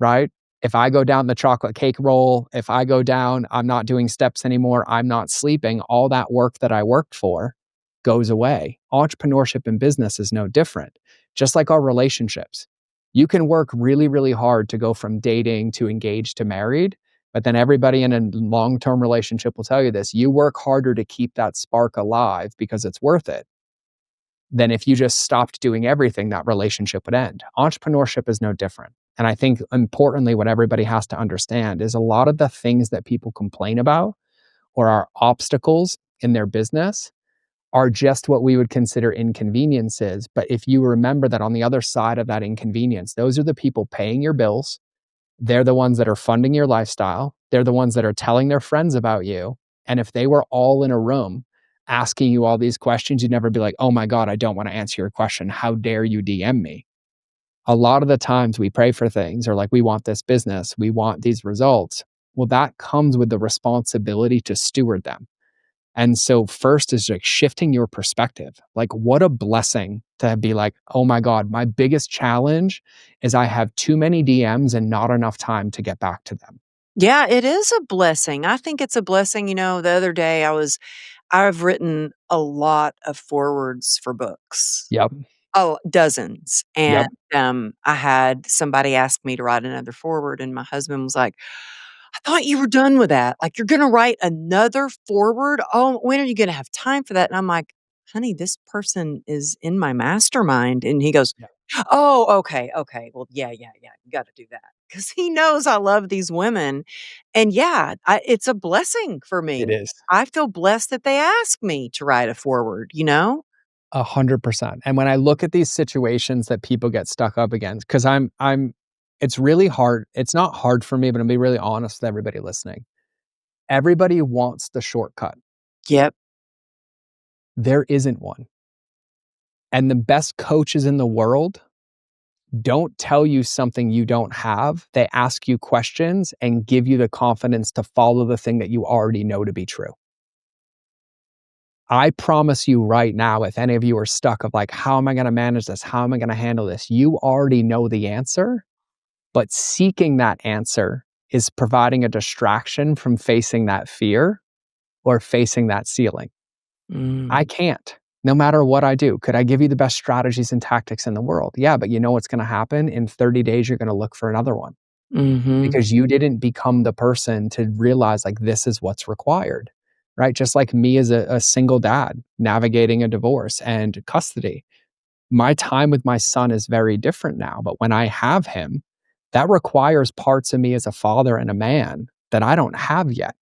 right? If I go down the chocolate cake roll, if I go down, I'm not doing steps anymore, I'm not sleeping, all that work that I worked for goes away. Entrepreneurship and business is no different, just like our relationships. You can work really, really hard to go from dating to engaged to married, but then everybody in a long term relationship will tell you this, you work harder to keep that spark alive because it's worth it than if you just stopped doing everything, that relationship would end. Entrepreneurship is no different. And I think importantly, what everybody has to understand is a lot of the things that people complain about or are obstacles in their business are just what we would consider inconveniences. But if you remember that on the other side of that inconvenience, those are the people paying your bills. They're the ones that are funding your lifestyle. They're the ones that are telling their friends about you. And if they were all in a room asking you all these questions, you'd never be like, oh my God, I don't want to answer your question. How dare you DM me? A lot of the times we pray for things or like, we want this business, we want these results. Well, that comes with the responsibility to steward them. And so first is like shifting your perspective. Like what a blessing to be like, oh my God, my biggest challenge is I have too many DMs and not enough time to get back to them. Yeah, it is a blessing. I think it's a blessing. The other day I've written a lot of forwards for books. Yep. Oh, dozens. And, Yep. I had somebody ask me to write another forward, and my husband was like, "I thought you were done with that. Like, you're gonna write another forward? Oh, when are you gonna have time for that?" And I'm like, "Honey, this person is in my mastermind." And he goes, Yep. "Oh, okay, okay. Well, yeah, yeah, yeah. You gotta do that because he knows I love these women. And yeah, it's a blessing for It me. is. I feel blessed that they asked me to write a forward, you know? 100%. And when I look at these situations that people get stuck up against, because it's really hard. It's not hard for me, but I'm be really honest with everybody listening. Everybody wants the shortcut. Yep. There isn't one. And the best coaches in the world don't tell you something you don't have. They ask you questions and give you the confidence to follow the thing that you already know to be true. I promise you right now, if any of you are stuck of like, how am I going to manage this? How am I going to handle this? You already know the answer, but seeking that answer is providing a distraction from facing that fear or facing that ceiling. I Mm. can't, no matter what I do. Could I give you the best strategies and tactics in the world? Yeah, but you know what's going to happen? In 30 days, you're going to look for another one Mhm. because you didn't become the person to realize like this is what's required, right? Just like me as a single dad navigating a divorce and custody. My time with my son is very different now, but when I have him, that requires parts of me as a father and a man that I don't have yet.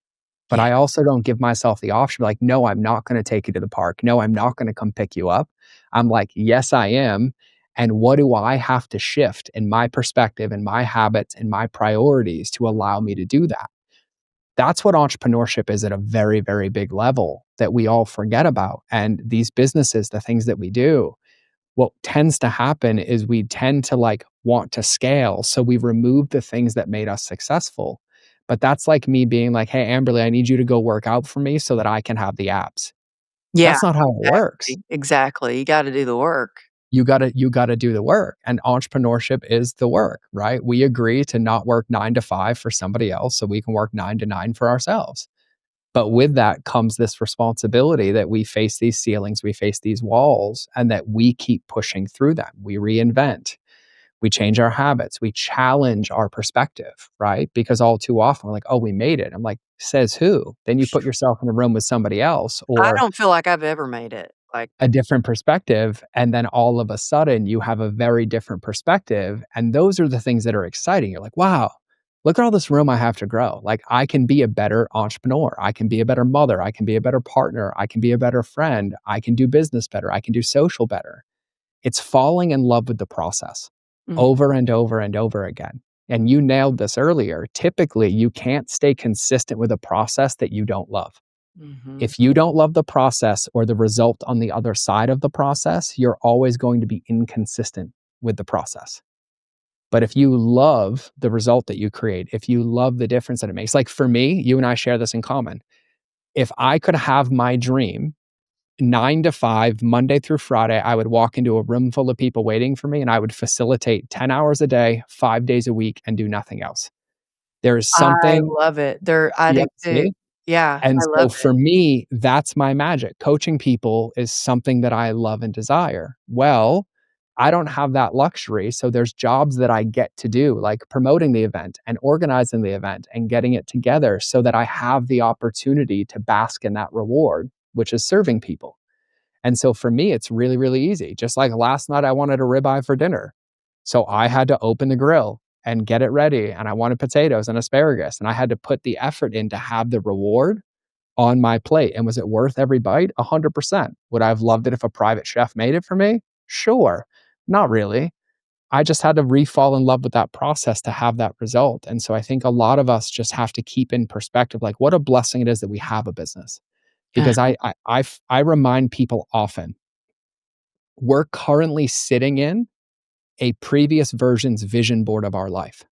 But Yeah. I also don't give myself the option like, no, I'm not going to take you to the park. No, I'm not going to come pick you up. I'm like, yes, I am. And what do I have to shift in my perspective and my habits and my priorities to allow me to do that? That's what entrepreneurship is at a very, very big level that we all forget about. And these businesses, the things that we do, what tends to happen is we tend to like want to scale. So we remove the things that made us successful. But that's like me being like, hey, Amberly, I need you to go work out for me so that I can have the abs. Yeah, That's not how it works. exactly, exactly. You gotta do the work. You gotta do the work. And entrepreneurship is the work, right? We agree to not work 9 to 5 for somebody else so we can work 9 to 9 for ourselves. But with that comes this responsibility that we face these ceilings, we face these walls, and that we keep pushing through them. We reinvent, we change our habits, we challenge our perspective, right? Because all too often we're like, oh, we made it. I'm like, says who? Then you put yourself in a room with somebody else I or don't feel like I've ever made it. Like, a different perspective. And then all of a sudden you have a very different perspective. And those are the things that are exciting. You're like, wow, look at all this room I have to grow. Like I can be a better entrepreneur. I can be a better mother. I can be a better partner. I can be a better friend. I can do business better. I can do social better. It's falling in love with the process mm, over and over and over again. And you nailed this earlier. Typically, you can't stay consistent with a process that you don't love. mhm. If you don't love the process or the result on the other side of the process, you're always going to be inconsistent with the process. But if you love the result that you create, if you love the difference that it makes, like for me, you and I share this in common. If I could have my dream 9 to 5, Monday through Friday, I would walk into a room full of people waiting for me and I would facilitate 10 hours a day, 5 days a week, and do nothing else. There is I something, love it. I do yep, too. see? Yeah, And I so love it. for me, that's my magic. Coaching people is something that I love and desire. Well, I don't have that luxury. So there's jobs that I get to do, like promoting the event and organizing the event and getting it together so that I have the opportunity to bask in that reward, which is serving people. And so for me, it's really, really easy. Just like last night, I wanted a ribeye for dinner. So I had to open the grill and get it ready. And I wanted potatoes and asparagus. And I had to put the effort in to have the reward on my plate. And was it worth every bite? 100%. Would I have loved it if a private chef made it for me? Sure. Not really. I just had to re-fall in love with that process to have that result. And so I think a lot of us just have to keep in perspective, like what a blessing it is that we have a business. Yeah. Because I remind people often, we're currently sitting in a previous version's vision board of our life.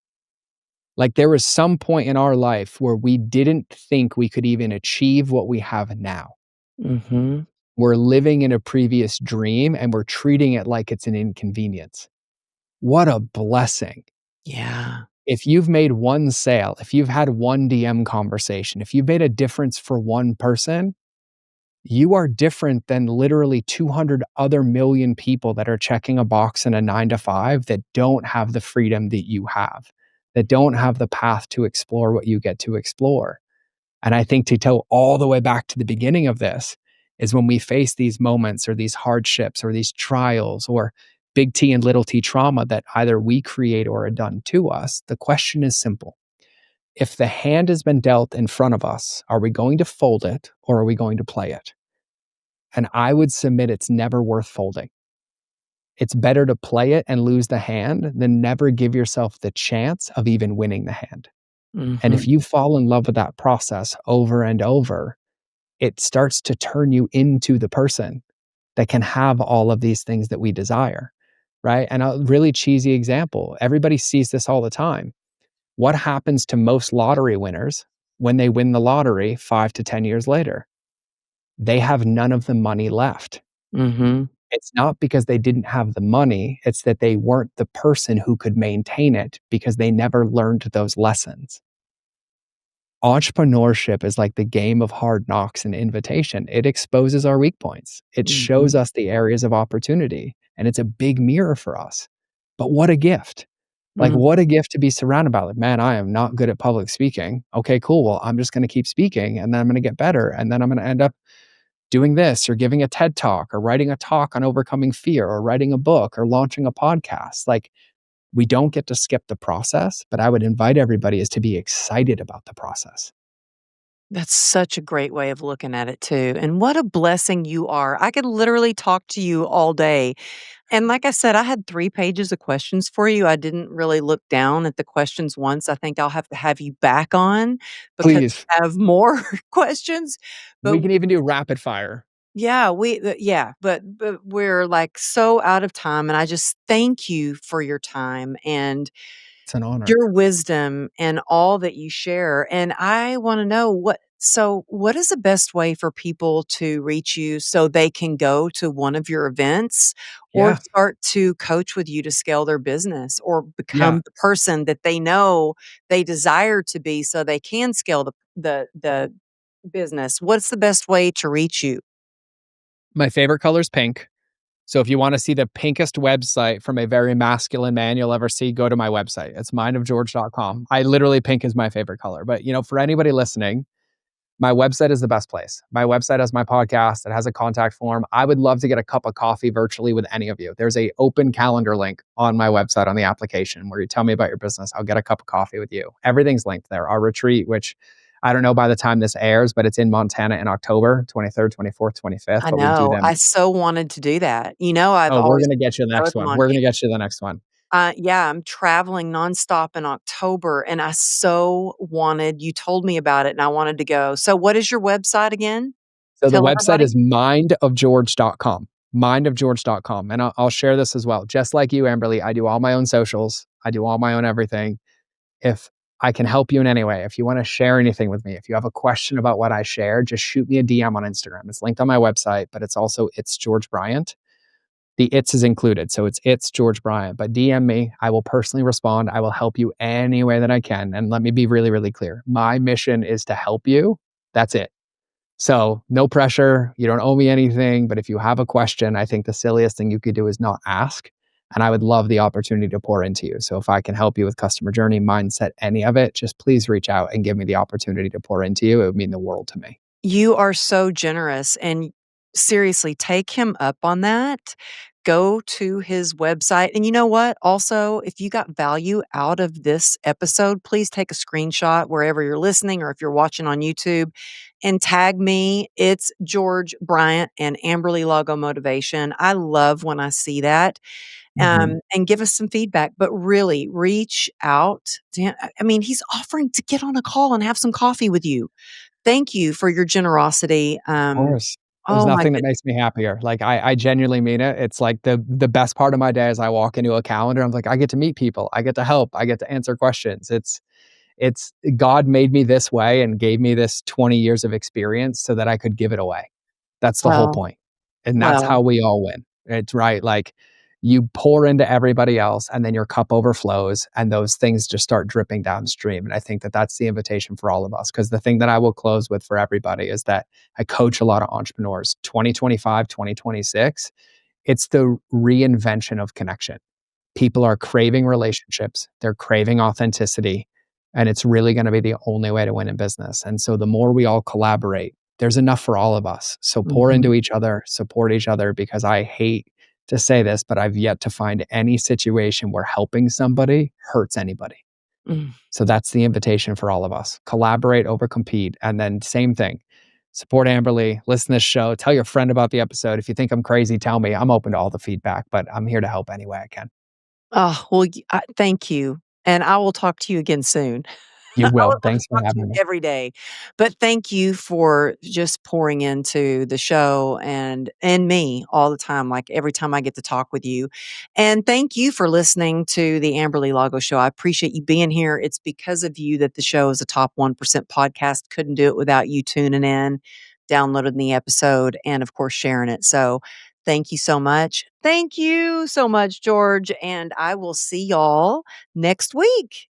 Like there was some point in our life where we didn't think we could even achieve what we have now. Mhm. We're living in a previous dream and we're treating it like it's an inconvenience. What a blessing. Yeah. If you've made one sale, if you've had one DM conversation, if you've made a difference for one person, you are different than literally 200 other million people that are checking a box in a 9 to 5 that don't have the freedom that you have, that don't have the path to explore what you get to explore. And I think to go all the way back to the beginning of this is when we face these moments or these hardships or these trials or big T and little t trauma that either we create or are done to us. The question is simple. If the hand has been dealt in front of us, are we going to fold it or are we going to play it? And I would submit it's never worth folding. It's better to play it and lose the hand than never give yourself the chance of even winning the hand. And if Mhm. you fall in love with that process over and over, it starts to turn you into the person that can have all of these things that we desire, right? And a really cheesy example, everybody sees this all the time. What happens to most lottery winners when they win the lottery 5 to 10 years later? They have none of the money left. Mhm. It's not because they didn't have the money, it's that they weren't the person who could maintain it because they never learned those lessons. Entrepreneurship is like the game of hard knocks and invitation. It exposes our weak points. It shows Mhm. us the areas of opportunity, and it's a big mirror for us. But what a gift. Like, Mm. what a gift to be surrounded by. Like, man, I am not good at public speaking. Okay, cool. Well, I'm just going to keep speaking and then I'm going to get better. And then I'm going to end up doing this or giving a TED talk or writing a talk on overcoming fear or writing a book or launching a podcast. Like, we don't get to skip the process, but I would invite everybody is to be excited about the process. That's such a great way of looking at it too, and what a blessing you are. I could literally talk to you all day, and like I said, I had 3 pages of questions for you. I didn't really look down at the questions once. I think I'll have to have you back on because Please. I have more questions, but We can even do rapid fire. yeah, yeah, but we're, like, so out of time, and I just thank you for your time and It's an honor. your wisdom and all that you share, and I wanna know what is the best way for people to reach you so they can go to one of your events or Yeah. start to coach with you to scale their business or Yeah. become the person that they know they desire to be so they can scale the business? What's the best way to reach you? My favorite color is pink. So if you want to see the pinkest website from a very masculine man you'll ever see, go to my website. It's mindofgeorge.com. I literally pink is my favorite color. But for anybody listening, my website is the best place. My website has my podcast. It has a contact form. I would love to get a cup of coffee virtually with any of you. There's a open calendar link on my website on the application where you tell me about your business. I'll get a cup of coffee with you. Everything's linked there. Our retreat, which I don't know by the time this airs, but it's in Montana in October 23rd, 24th, 25th. I But we do know, them. I so wanted to do that. I've Oh, we're always going to get you the wanted to go next with one. We're going to Montana. get you the next one. Yeah, I'm traveling nonstop in October, and I so wanted you told me about it, and I wanted to go. So what is your website again? So the Tell website everybody. is mindofgeorge.com. Mindofgeorge.com. And I'll share this as well. Just like you, Amberly, I do all my own socials. I do all my own everything. If I can help you in any way, if you want to share anything with me, if you have a question about what I share, just shoot me a DM on Instagram. It's linked on my website, but it's George Bryant. The it's is included. So it's George Bryant. But DM me. I will personally respond. I will help you any way that I can. And let me be really, really clear. My mission is to help you. That's it. So no pressure. You don't owe me anything. But if you have a question, I think the silliest thing you could do is not ask. And I would love the opportunity to pour into you. So if I can help you with customer journey, mindset, any of it, just please reach out and give me the opportunity to pour into you. It would mean the world to me. You are so generous, and seriously, take him up on that. Go to his website, and you know what? Also, if you got value out of this episode, please take a screenshot wherever you're listening or if you're watching on YouTube and tag me. It's George Bryant and Amberly Lago Motivation. I love when I see that, Mhm. and give us some feedback, but really reach out to him. I mean, he's offering to get on a call and have some coffee with you. Thank you for your generosity. Of course. There's Oh my nothing that goodness. makes me happier. Like, I genuinely mean it. It's like the best part of my day is I walk into a calendar, I'm like, I get to meet people, I get to help, I get to answer questions. It's God made me this way and gave me this 20 years of experience so that I could give it away. That's the whole Well, point, and that's well, how we all win. It's right, like, you pour into everybody else, and then your cup overflows, and those things just start dripping downstream, and I think that that's the invitation for all of us. Because the thing that I will close with for everybody is that I coach a lot of entrepreneurs. 2025, 2026, it's the reinvention of connection. People are craving relationships, they're craving authenticity, and it's really gonna be the only way to win in business. And so the more we all collaborate, there's enough for all of us. So pour mhm, into each other, support each other, because I hate to say this, but I've yet to find any situation where helping somebody hurts anybody. mm. So that's the invitation for all of us. Collaborate over compete. And then same thing. Support Amberly, listen to this show, tell your friend about the episode. If you think I'm crazy, tell me. I'm open to all the feedback, but I'm here to help any way I can. Oh, well, thank you, and I will talk to you again soon. You I would will. love to Thanks for talk to you having me. every day, but thank you for just pouring into the show and me all the time, like, every time I get to talk with you, and thank you for listening to the Amberly Lago Show. I appreciate you being here. It's because of you that the show is a top 1% podcast. Couldn't do it without you tuning in, downloading the episode, and, of course, sharing it, so thank you so much. Thank you so much, George, and I will see y'all next week.